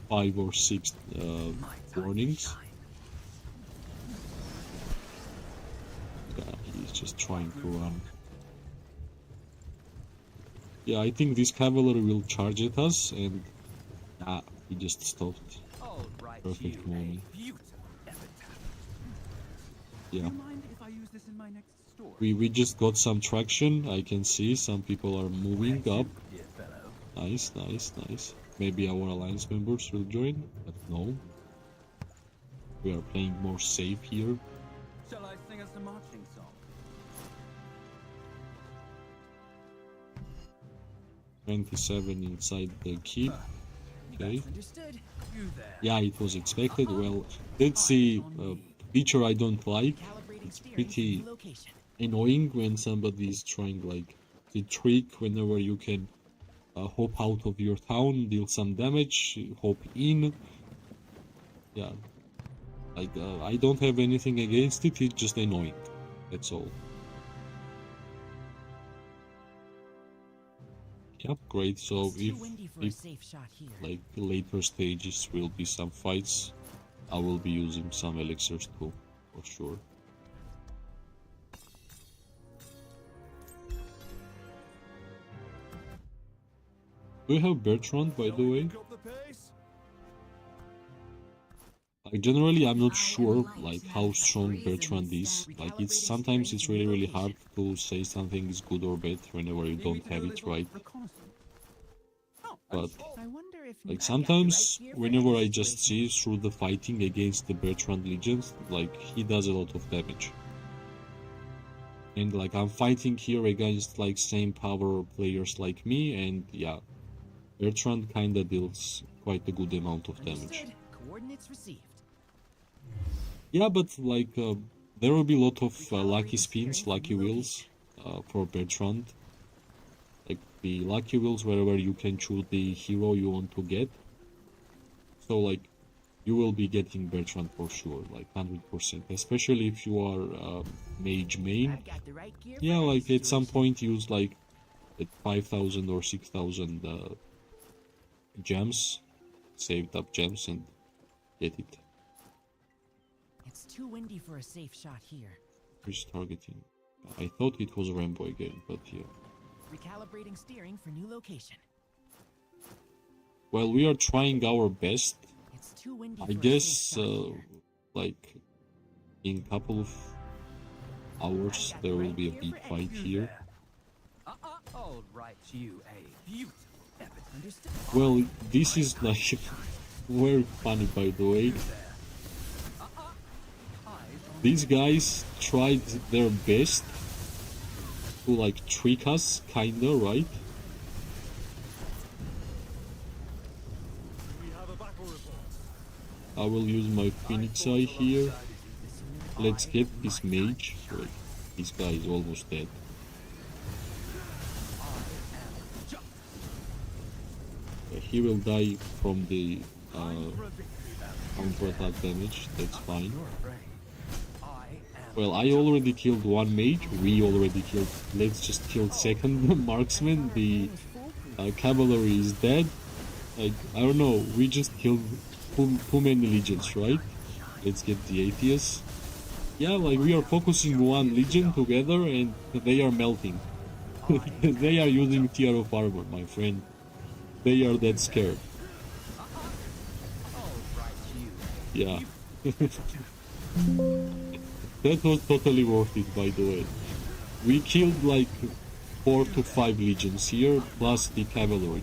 A: 5 or 6 warnings. Yeah, he's just trying to run. Yeah, I think this cavalry will charge at us, and he just stopped.
D: I'll write
A: Perfect
D: you
A: moment.
D: a beautiful epitaph.
C: Do
A: Yeah,
C: you mind if I use this in my next store?
A: we just got some traction. I can see some people are moving up.
D: Dear fellow.
A: Nice. Maybe our alliance members will join, but no. We are playing more safe here.
C: Shall I sing us a marching song?
A: 27 inside the keep. Okay.
B: Understood.
D: You there.
A: Yeah, it was expected. Well, that's the feature I don't like.
B: Calibrating
A: It's
B: steering
A: pretty
B: to location.
A: annoying when somebody is trying like the trick whenever you can hop out of your town, deal some damage, hop in. Yeah, like I don't have anything against it. It's just annoying. That's all. Yep, great. So
B: It's too windy for a
A: if
B: safe shot here.
A: like later stages will be some fights, I will be using some elixirs too, for sure. Do you have Bertrand, by the way? Like generally, I'm not sure like how strong Bertrand is. Like sometimes it's really hard to say something is good or bad whenever you don't have it right. But
C: I wonder if
A: like sometimes whenever I just see through the fighting against the Bertrand Legions, like he does a lot of damage. And like I'm fighting here against like same power players like me, and yeah, Bertrand kinda deals quite a good amount of damage.
B: Coordinates received.
A: Yeah, but like there will be a lot of lucky spins, lucky wheels for Bertrand. Like the lucky wheels wherever you can choose the hero you want to get. So like you will be getting Bertrand for sure, like 100%. Especially if you are mage main. Yeah, like at some point use like at 5,000 or 6,000 gems, saved up gems, and get it.
B: It's too windy for a safe shot here.
A: Who's targeting? I thought it was Rambo again, but yeah.
B: Recalibrating steering for new location.
A: Well, we are trying our best.
B: It's too windy
A: I
B: for a
A: guess
B: safe shot here.
A: like in couple of hours there will be a big fight here.
D: All right, you a beautiful evidence.
B: Understood.
A: Well, this is like very funny, by the way. These guys tried their best to like trick us, kinda, right? I will use my Phoenix Eye here. Let's get this mage. Wait, this guy is almost dead. He will die from the counter-attack damage, that's fine. Well, I already killed one mage, we already killed, let's just kill second marksman, the cavalry is dead. Like, I don't know, we just killed too many legions, right? Let's get the atheists. Yeah, like we are focusing one legion together and they are melting. They are using tier of armor, my friend. They are that scared. Yeah. That was totally worth it, by the way. We killed like 4 to 5 legions here, plus the cavalry.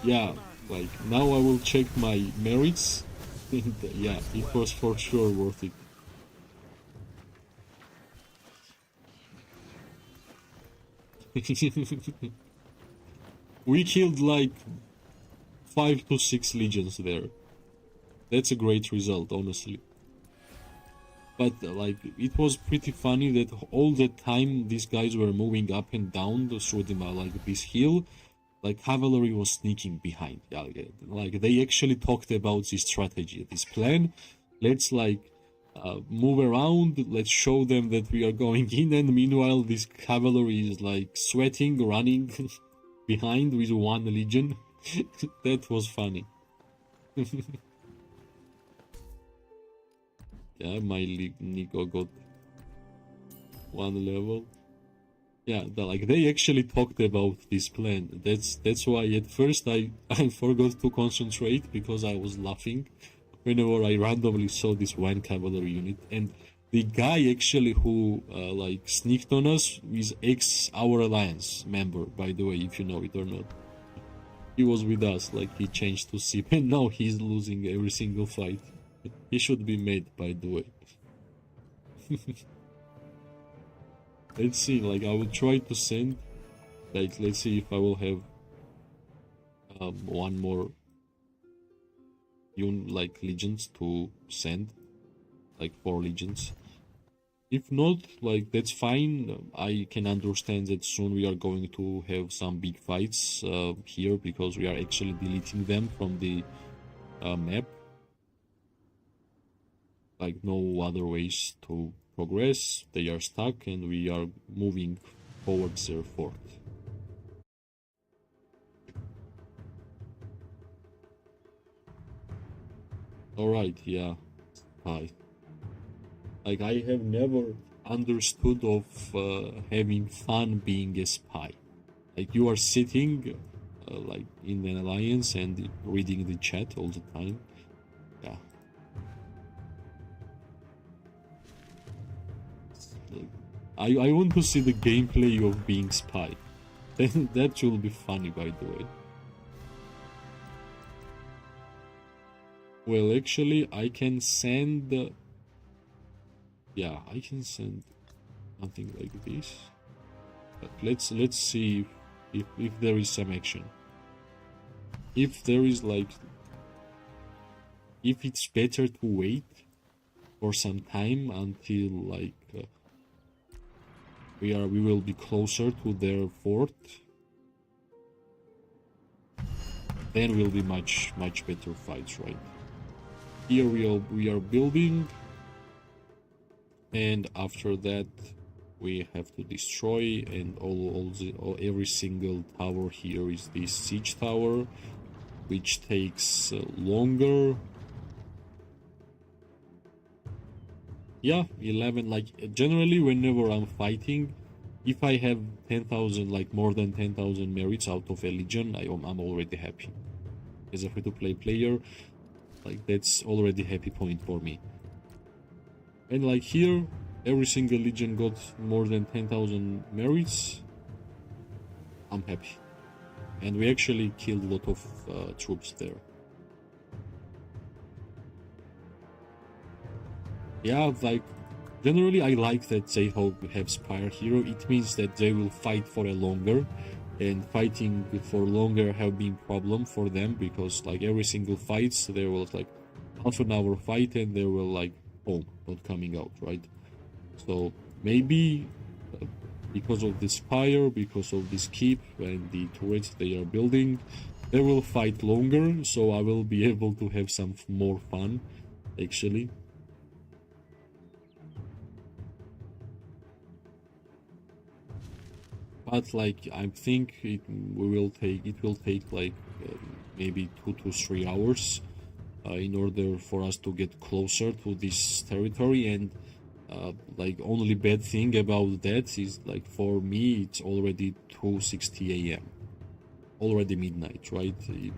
A: Yeah, like now I will check my merits. And, yeah, it was for sure worth it. We killed like 5 to 6 legions there. That's a great result, honestly. But like it was pretty funny that all the time these guys were moving up and down through the like this hill, like cavalry was sneaking behind. Yeah, like they actually talked about this strategy, this plan. Let's like move around, let's show them that we are going in, and meanwhile this cavalry is like sweating, running behind with one legion. That was funny. Yeah, my Nico got 1 level. Yeah, like they actually talked about this plan. That's why at first I forgot to concentrate because I was laughing whenever I randomly saw this one cavalry unit. And the guy actually who like sneaked on us is our alliance member, by the way, if you know it or not. He was with us, like he changed to SIP, and now he's losing every single fight. He should be made, by the way. Let's see, like I will try to send, like let's see if I will have one more like legions to send, like 4 legions. If not, like that's fine. I can understand that soon we are going to have some big fights here because we are actually deleting them from the map. like no other ways to progress. They are stuck and we are moving towards their fort. Alright, yeah. Hi. Like, I have never understood of having fun being a spy. Like, you are sitting like in an alliance and reading the chat all the time. Yeah. I want to see the gameplay of being spy. That will be funny, by the way. Well, actually, I can send... yeah, I can send something like this. But let's see if there is some action. If there is like... if it's better to wait for some time until like... we will be closer to their fort, then will be much better fights, right? Here we are building, and after that we have to destroy, and every single tower here is this siege tower, which takes longer. Yeah, 11, like, generally whenever I'm fighting, if I have 10,000, like more than 10,000 merits out of a legion, I'm already happy. As a free-to-play player, like, that's already happy point for me. And like here, every single legion got more than 10,000 merits. I'm happy. And we actually killed a lot of troops there. Yeah, like, generally I like that they have Spire Hero. It means that they will fight for a longer, and fighting for longer have been problem for them, because like every single fights there was like half an hour fight and they were like home, not coming out, right? So maybe because of this Spire, because of this keep and the turrets they are building, they will fight longer, so I will be able to have some more fun actually. But like, I think it will take like maybe 2 to 3 hours in order for us to get closer to this territory. And like, only bad thing about that is, like, for me it's already 2:60 a.m. already midnight, right?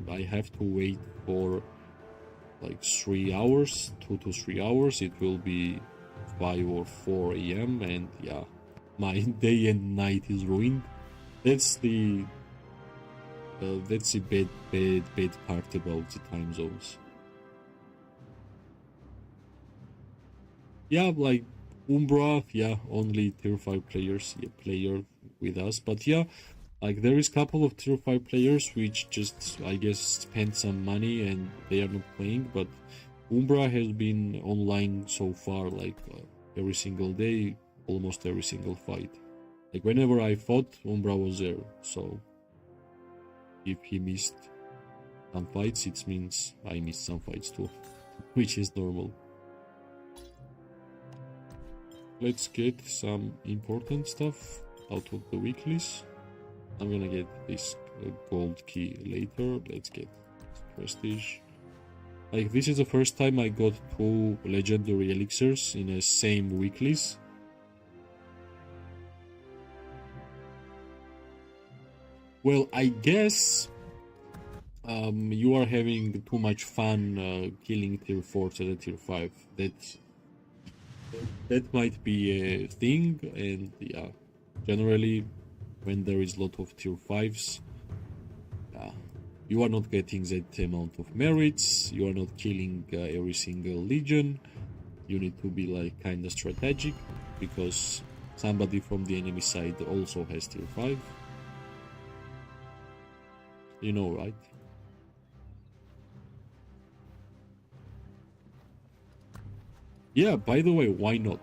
A: I have to wait for like 3 hours, 2 to 3 hours. It will be 5 or 4 a.m. and yeah, my day and night is ruined. That's the bad part about the time zones. Yeah, like Umbra, yeah, only tier 5 players, yeah, player with us. But yeah, like, there is a couple of tier 5 players which just, I guess, spend some money and they are not playing. But Umbra has been online so far, like every single day, almost every single fight. Like, whenever I fought, Umbra was there. So if he missed some fights, it means I missed some fights too, which is normal. Let's get some important stuff out of the weeklies. I'm gonna get this gold key later. Let's get prestige. Like, this is the first time I got 2 legendary elixirs in the same weeklies. Well, I guess you are having too much fun killing tier 4s at a tier 5. That might be a thing, and yeah, generally when there is a lot of tier 5s, you are not getting that amount of merits, you are not killing every single legion. You need to be like kinda strategic, because somebody from the enemy side also has tier 5. You know, right? Yeah, by the way, why not?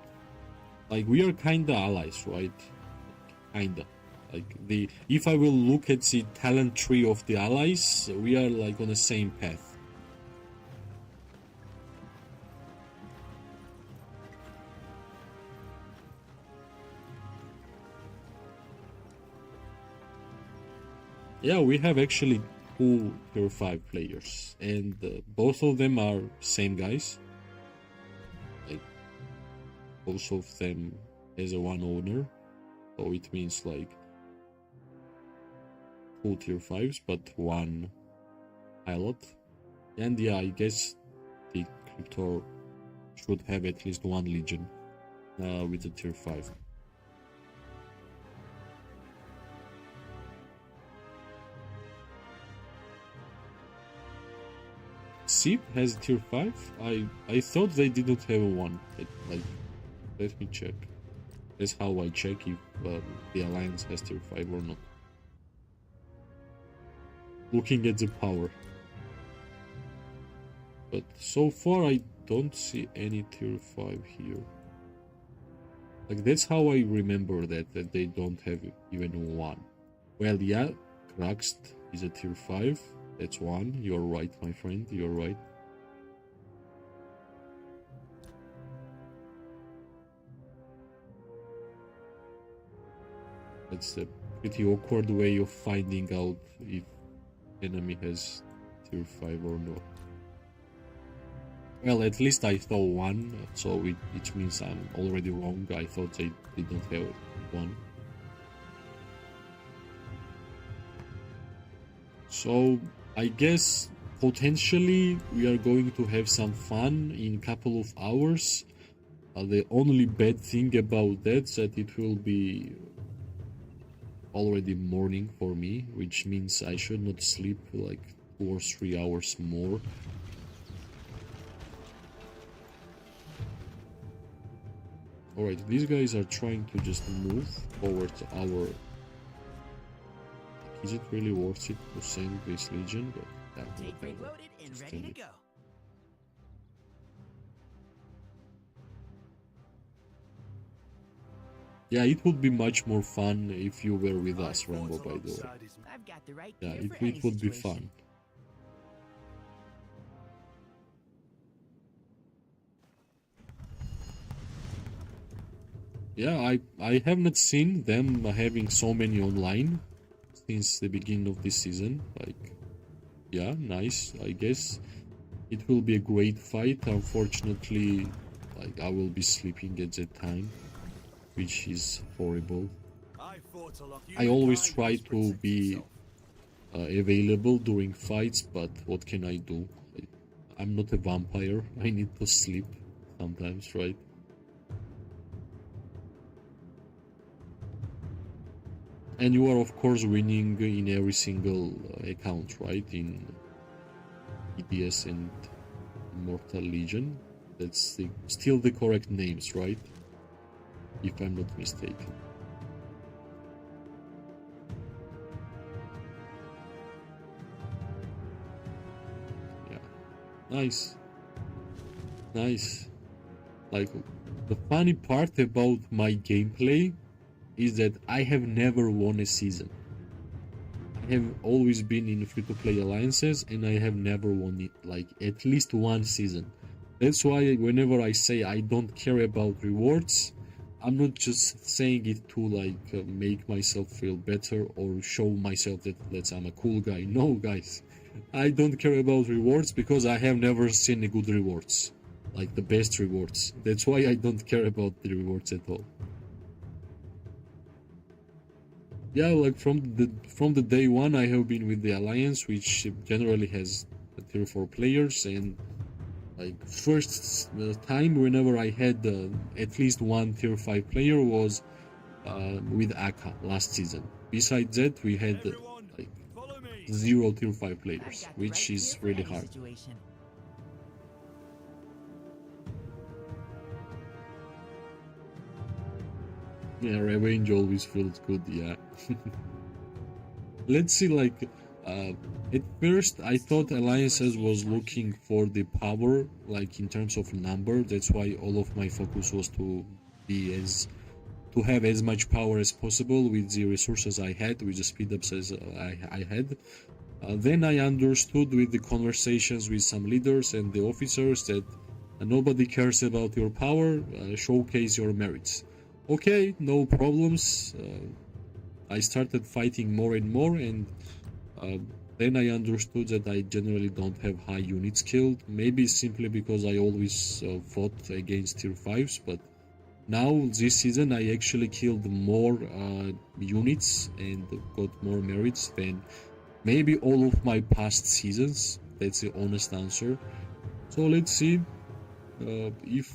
A: Like, we are kinda allies, right? Kinda. Like, if I will look at the talent tree of the allies, we are like on the same path. Yeah, we have actually two tier 5 players, and both of them are same guys. Like, both of them has a one owner, so it means like two tier 5s, but one pilot. And yeah, I guess the Cryptor should have at least one Legion with a tier 5. Sip has a tier 5? I thought they didn't have one. Like, let me check. That's how I check if the Alliance has tier 5 or not. Looking at the power. But so far I don't see any tier 5 here. Like, that's how I remember that they don't have even one. Well, yeah, Craxed is a tier 5. That's one. You're right, my friend. You're right. That's a pretty awkward way of finding out if enemy has tier 5 or not. Well, at least I saw one, so it means I'm already wrong. I thought they didn't have one. So I guess potentially we are going to have some fun in a couple of hours. The only bad thing about that it will be already morning for me, which means I should not sleep like 2 or 3 hours more. Alright, these guys are trying to just move towards our... Is it really worth it to send this Legion? But
D: Tape reloaded and ready to go.
A: Yeah, it would be much more fun if you were with us, Rambo, by the way.
D: I've got the right
A: Yeah,
D: gear for any
A: it would be
D: situation.
A: fun. Yeah, I have not seen them having so many online since the beginning of this season. Like, yeah, nice. I guess it will be a great fight. Unfortunately, like, I will be sleeping at that time, which is horrible. I always try to be available during fights, but what can I do? I'm not a vampire. I need to sleep sometimes, right? And you are, of course, winning in every single account, right? In EDS and Immortal Legion. That's still the correct names, right? If I'm not mistaken. Yeah. Nice. Nice. Like, the funny part about my gameplay is that I have never won a season. I have always been in free-to-play alliances and I have never won it, like, at least one season. That's why whenever I say I don't care about rewards, I'm not just saying it to like make myself feel better or show myself that I'm a cool guy. No, guys, I don't care about rewards because I have never seen good rewards, like the best rewards. That's why I don't care about the rewards at all. Yeah, like from the day one, I have been with the Alliance, which generally has tier 4 players, and like first time whenever I had at least one tier 5 player was with Aka last season. Besides that, we had like 0 tier 5 players, which is really hard. Yeah, revenge always feels good, yeah. Let's see, like, at first I thought Alliances was looking for the power, like in terms of number. That's why all of my focus was to have as much power as possible with the resources I had, with the speed ups as I had. Then I understood with the conversations with some leaders and the officers that nobody cares about your power, showcase your merits. Okay, no problems. I started fighting more and more, and Then I understood that I generally don't have high units killed, maybe simply because I always fought against tier 5s, but now this season I actually killed more units and got more merits than maybe all of my past seasons. That's the honest answer. So let's see if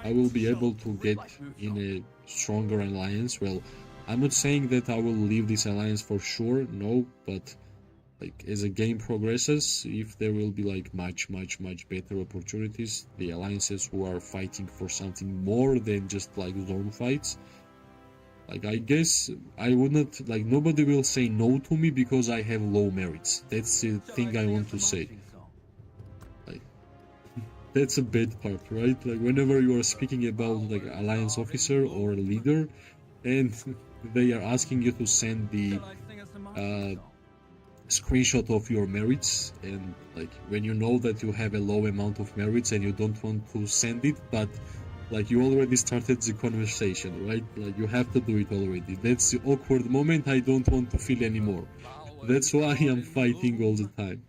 A: I will be able to get in a stronger alliance. Well, I'm not saying that I will leave this alliance for sure, no, but like as the game progresses, if there will be like much better opportunities, the alliances who are fighting for something more than just like zone fights, like I guess I would not, like nobody will say no to me because I have low merits. That's the thing I want to say. Like that's a bad part, right? Like whenever you are speaking about like alliance officer or leader and they are asking you to send the screenshot of your merits, and like when you know that you have a low amount of merits and you don't want to send it, but like you already started the conversation, right? Like you have to do it already. That's the awkward moment I don't want to feel anymore. That's why I'm fighting all the time.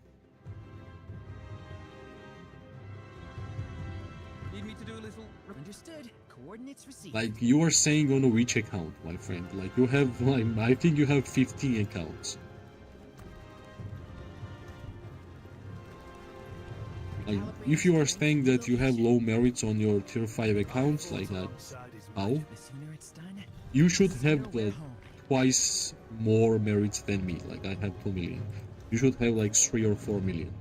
C: Need me to do a little...
B: Understood. Coordinates received.
A: Like you are saying on a which account, my friend? Like you have, like I think you have 15 accounts. Like, if you are saying that you have low merits on your tier 5 accounts, like that, how?
B: The sooner it's done,
A: You should have twice more merits than me. Like I have 2 million. You should have like 3 or 4 million.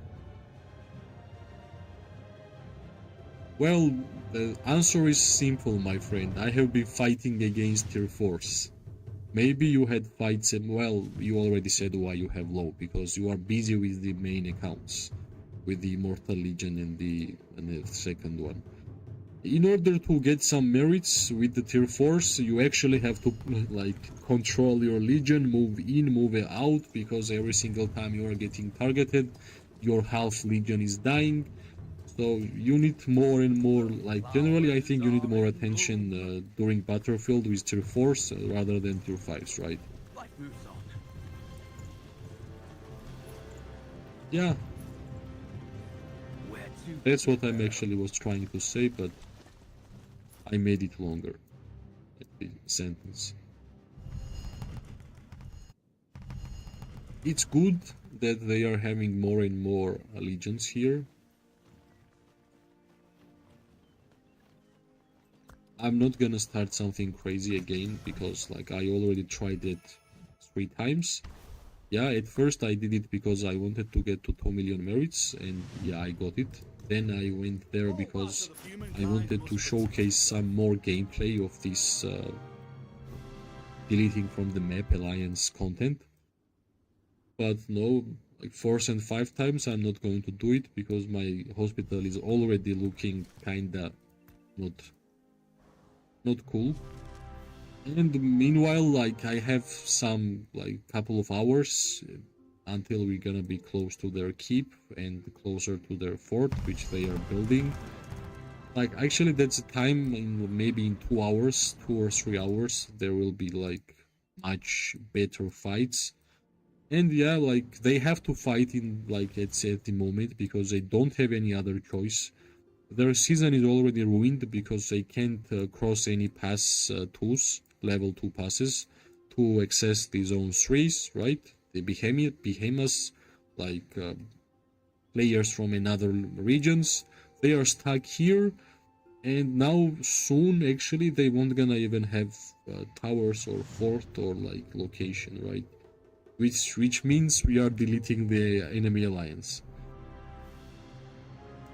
A: Well, the answer is simple, my friend. I have been fighting against tier 4s. Maybe you had fights and well, you already said why you have low, because you are busy with the main accounts, with the Immortal Legion and the second one. In order to get some merits with the tier 4s, you actually have to like control your legion, move in, move out, because every single time you are getting targeted, your half legion is dying. So you need more and more, like generally I think you need more attention during battlefield with tier 4s rather than tier 5s, right?
D: Life moves on.
A: Yeah,
D: Where to?
A: that's what I'm actually was trying to say, but I made it longer, like the sentence. It's good that they are having more and more legions here. I'm not gonna start something crazy again because like I already tried it 3 times. Yeah, at first I did it because I wanted to get to 2 million merits, and yeah, I got it. Then I went there because I wanted to showcase some more gameplay of this deleting from the map alliance content. But no, like 4th and 5 times I'm not going to do it because my hospital is already looking kinda not cool. And meanwhile, like I have some like couple of hours until we're gonna be close to their keep and closer to their fort, which they are building. Like actually that's a time in maybe in 2 hours, 2 or 3 hours, there will be like much better fights. And yeah, like they have to fight in like at the moment because they don't have any other choice. Their season is already ruined because they can't cross any pass 2s, level 2 passes, to access the zone 3s, right? The behemoths, like players from another regions, they are stuck here, and now soon actually they won't gonna even have towers or fort or like location, right? Which means we are deleting the enemy alliance.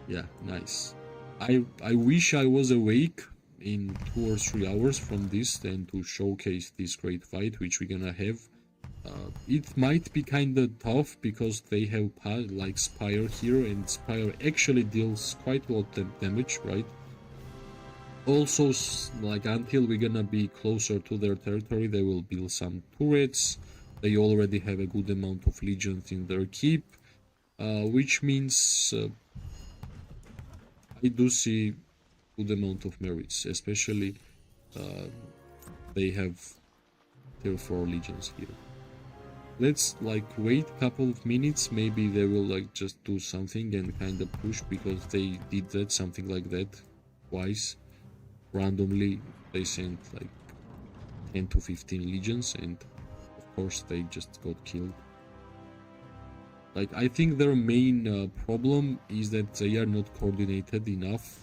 A: Yeah, nice. I wish I was awake in 2 or 3 hours from this then to showcase this great fight which we're gonna have. It might be kinda tough because they have like Spire here, and Spire actually deals quite a lot of damage, right? Also, like until we're gonna be closer to their territory, they will build some turrets. They already have a good amount of legions in their keep, which means I do see good amount of merits, especially they have tier 4 legions here. let's like wait couple of minutes, maybe they will like just do something and kind of push, because they did that, something like that twice randomly. They sent like 10 to 15 legions, and of course they just got killed. Like, I think their main problem is that they are not coordinated enough.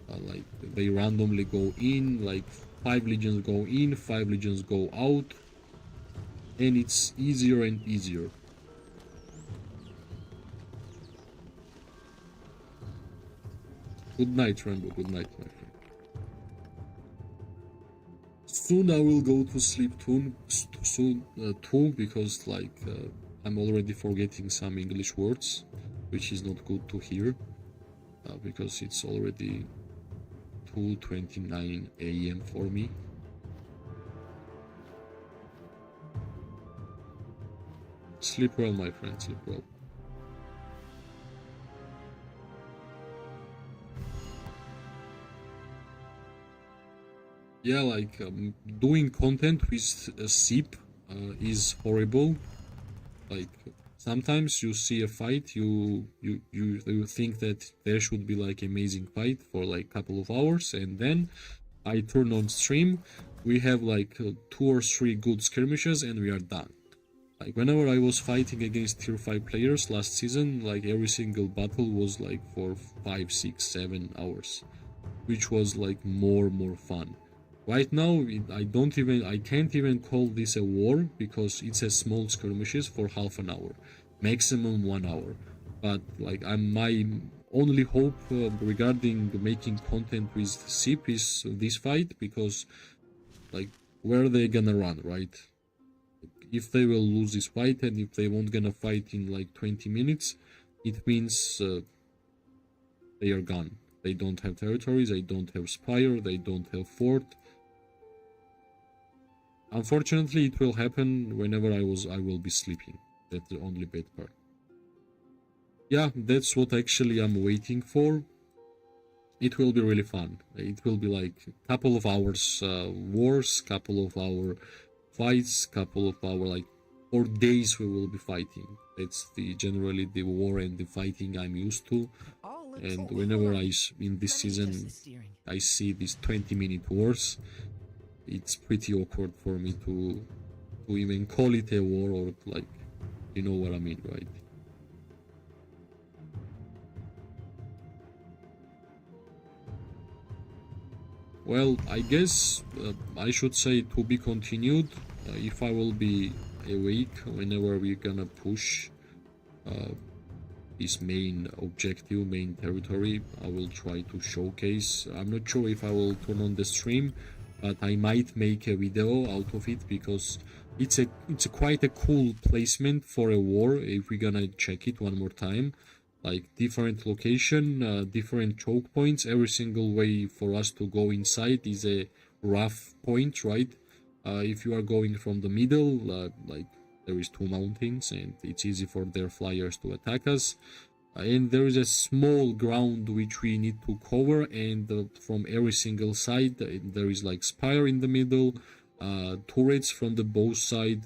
A: Like, they randomly go in, like 5 legions go in, 5 legions go out, and it's easier and easier. Good night, Rambo. Good night, my friend. Soon I will go to sleep too, because like I'm already forgetting some English words, which is not good to hear, because it's already 2:29 a.m. for me. Sleep well, my friend, sleep well. Yeah, like doing content with a SIP is horrible. Like, sometimes you see a fight, you think that there should be like amazing fight for like couple of hours, and then I turn on stream, we have like 2 or 3 good skirmishes and we are done. Like, whenever I was fighting against tier 5 players last season, like every single battle was like for 5, 6, 7 hours, which was like more fun. Right now, I can't even call this a war, because it's a small skirmishes for half an hour, maximum 1 hour. But like, my only hope regarding making content with SIP is this fight, because like, where are they gonna run, right? If they will lose this fight, and if they won't gonna fight in like 20 minutes, it means they are gone. They don't have territories, they don't have spire, they don't have fort. Unfortunately, it will happen whenever I will be sleeping. That's the only bad part. Yeah, that's what actually I'm waiting for. It will be really fun. It will be like a couple of hours wars, couple of hour fights, couple of hour, like, or days we will be fighting. That's generally the war and the fighting I'm used to. And whenever in this season I see these 20-minute wars, it's pretty awkward for me to even call it a war, or like, you know what I mean, right? Well, I guess I should say to be continued. If I will be awake whenever we're gonna push this main objective, main territory, I will try to showcase. I'm not sure if I will turn on the stream, but I might make a video out of it, because it's quite a cool placement for a war. If we're gonna check it one more time, like different location, different choke points, every single way for us to go inside is a rough point, right? If you are going from the middle, like, there is 2 mountains and it's easy for their flyers to attack us. And there is a small ground which we need to cover, and from every single side there is like spire in the middle, turrets from the both side,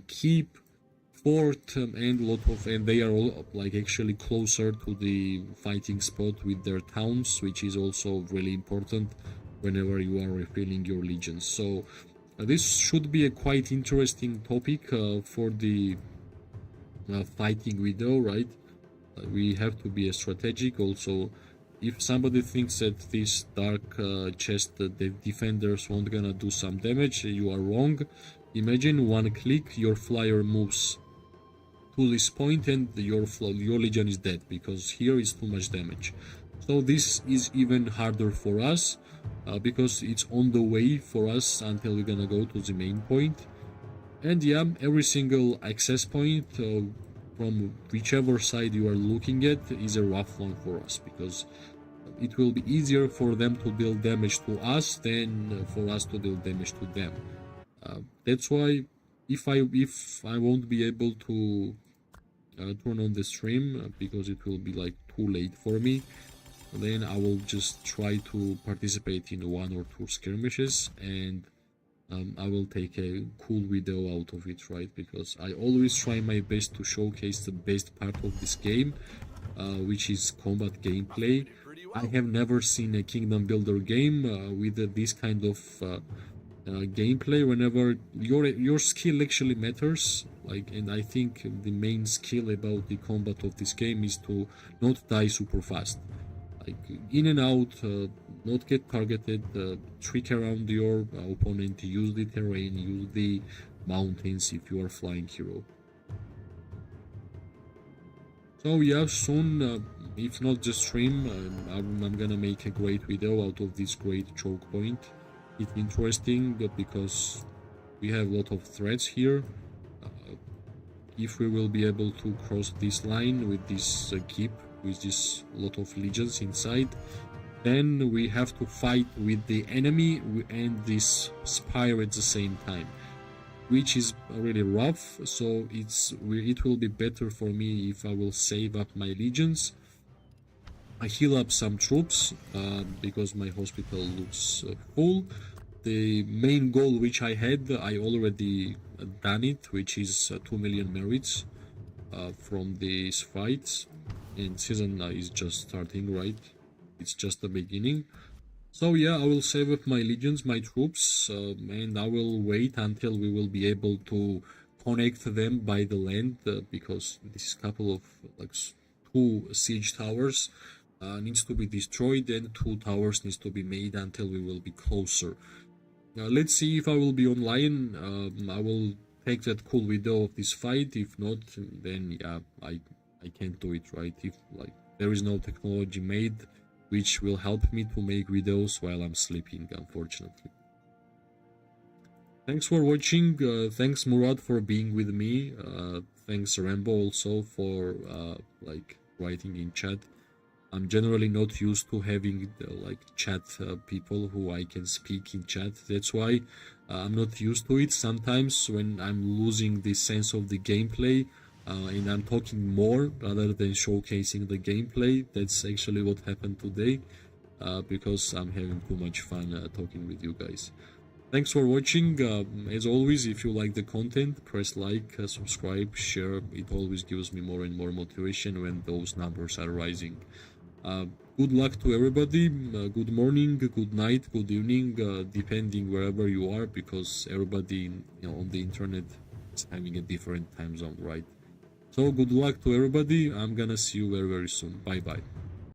A: keep, fort, and and they are all like actually closer to the fighting spot with their towns, which is also really important whenever you are refilling your legions. So this should be a quite interesting topic for the fighting video, right? We have to be strategic. Also, if somebody thinks that this dark chest, the defenders won't gonna do some damage, you are wrong. Imagine one click, your flyer moves to this point and your legion is dead, because here is too much damage. So this is even harder for us, because it's on the way for us until we're gonna go to the main point. And yeah, every single access point from whichever side you are looking at is a rough one for us, because it will be easier for them to deal damage to us than for us to deal damage to them. That's why if I won't be able to turn on the stream, because it will be like too late for me, then I will just try to participate in 1 or 2 skirmishes, and I will take a cool video out of it, right? Because I always try my best to showcase the best part of this game, which is combat gameplay. I have never seen a kingdom builder game with this kind of gameplay. Whenever your skill actually matters, like, and I think the main skill about the combat of this game is to not die super fast, like in and out, not get targeted, trick around your opponent, use the terrain, use the mountains if you are flying hero. So yeah, soon, if not just stream, I'm gonna make a great video out of this great choke point. It's interesting because we have a lot of threats here. If we will be able to cross this line with this keep, with this lot of legions inside, then we have to fight with the enemy and this spire at the same time, which is really rough. So it will be better for me if I will save up my legions. I heal up some troops because my hospital looks full. The main goal which I had, I already done it, which is 2 million merits from these fights, and season is just starting, right? It's just the beginning. So yeah, I will save up my legions, my troops, and I will wait until we will be able to connect them by the land, because this couple of like 2 siege towers needs to be destroyed, and 2 towers needs to be made until we will be closer. Let's see if I will be online. I will take that cool video of this fight. If not, then yeah, I can't do it, right? If like there is no technology made which will help me to make videos while I'm sleeping, unfortunately. Thanks for watching. Thanks Murad for being with me. Thanks Rambo also for like writing in chat. I'm generally not used to having like chat people who I can speak in chat. That's why I'm not used to it. Sometimes when I'm losing the sense of the gameplay and I'm talking more rather than showcasing the gameplay, that's actually what happened today, because I'm having too much fun talking with you guys. Thanks for watching. As always, if you like the content, press like, subscribe, share. It always gives me more and more motivation when those numbers are rising. Good luck to everybody. Good morning, good night, good evening, depending wherever you are, because everybody on the internet is having a different time zone, right? So good luck to everybody. I'm gonna see you very, very soon. Bye bye.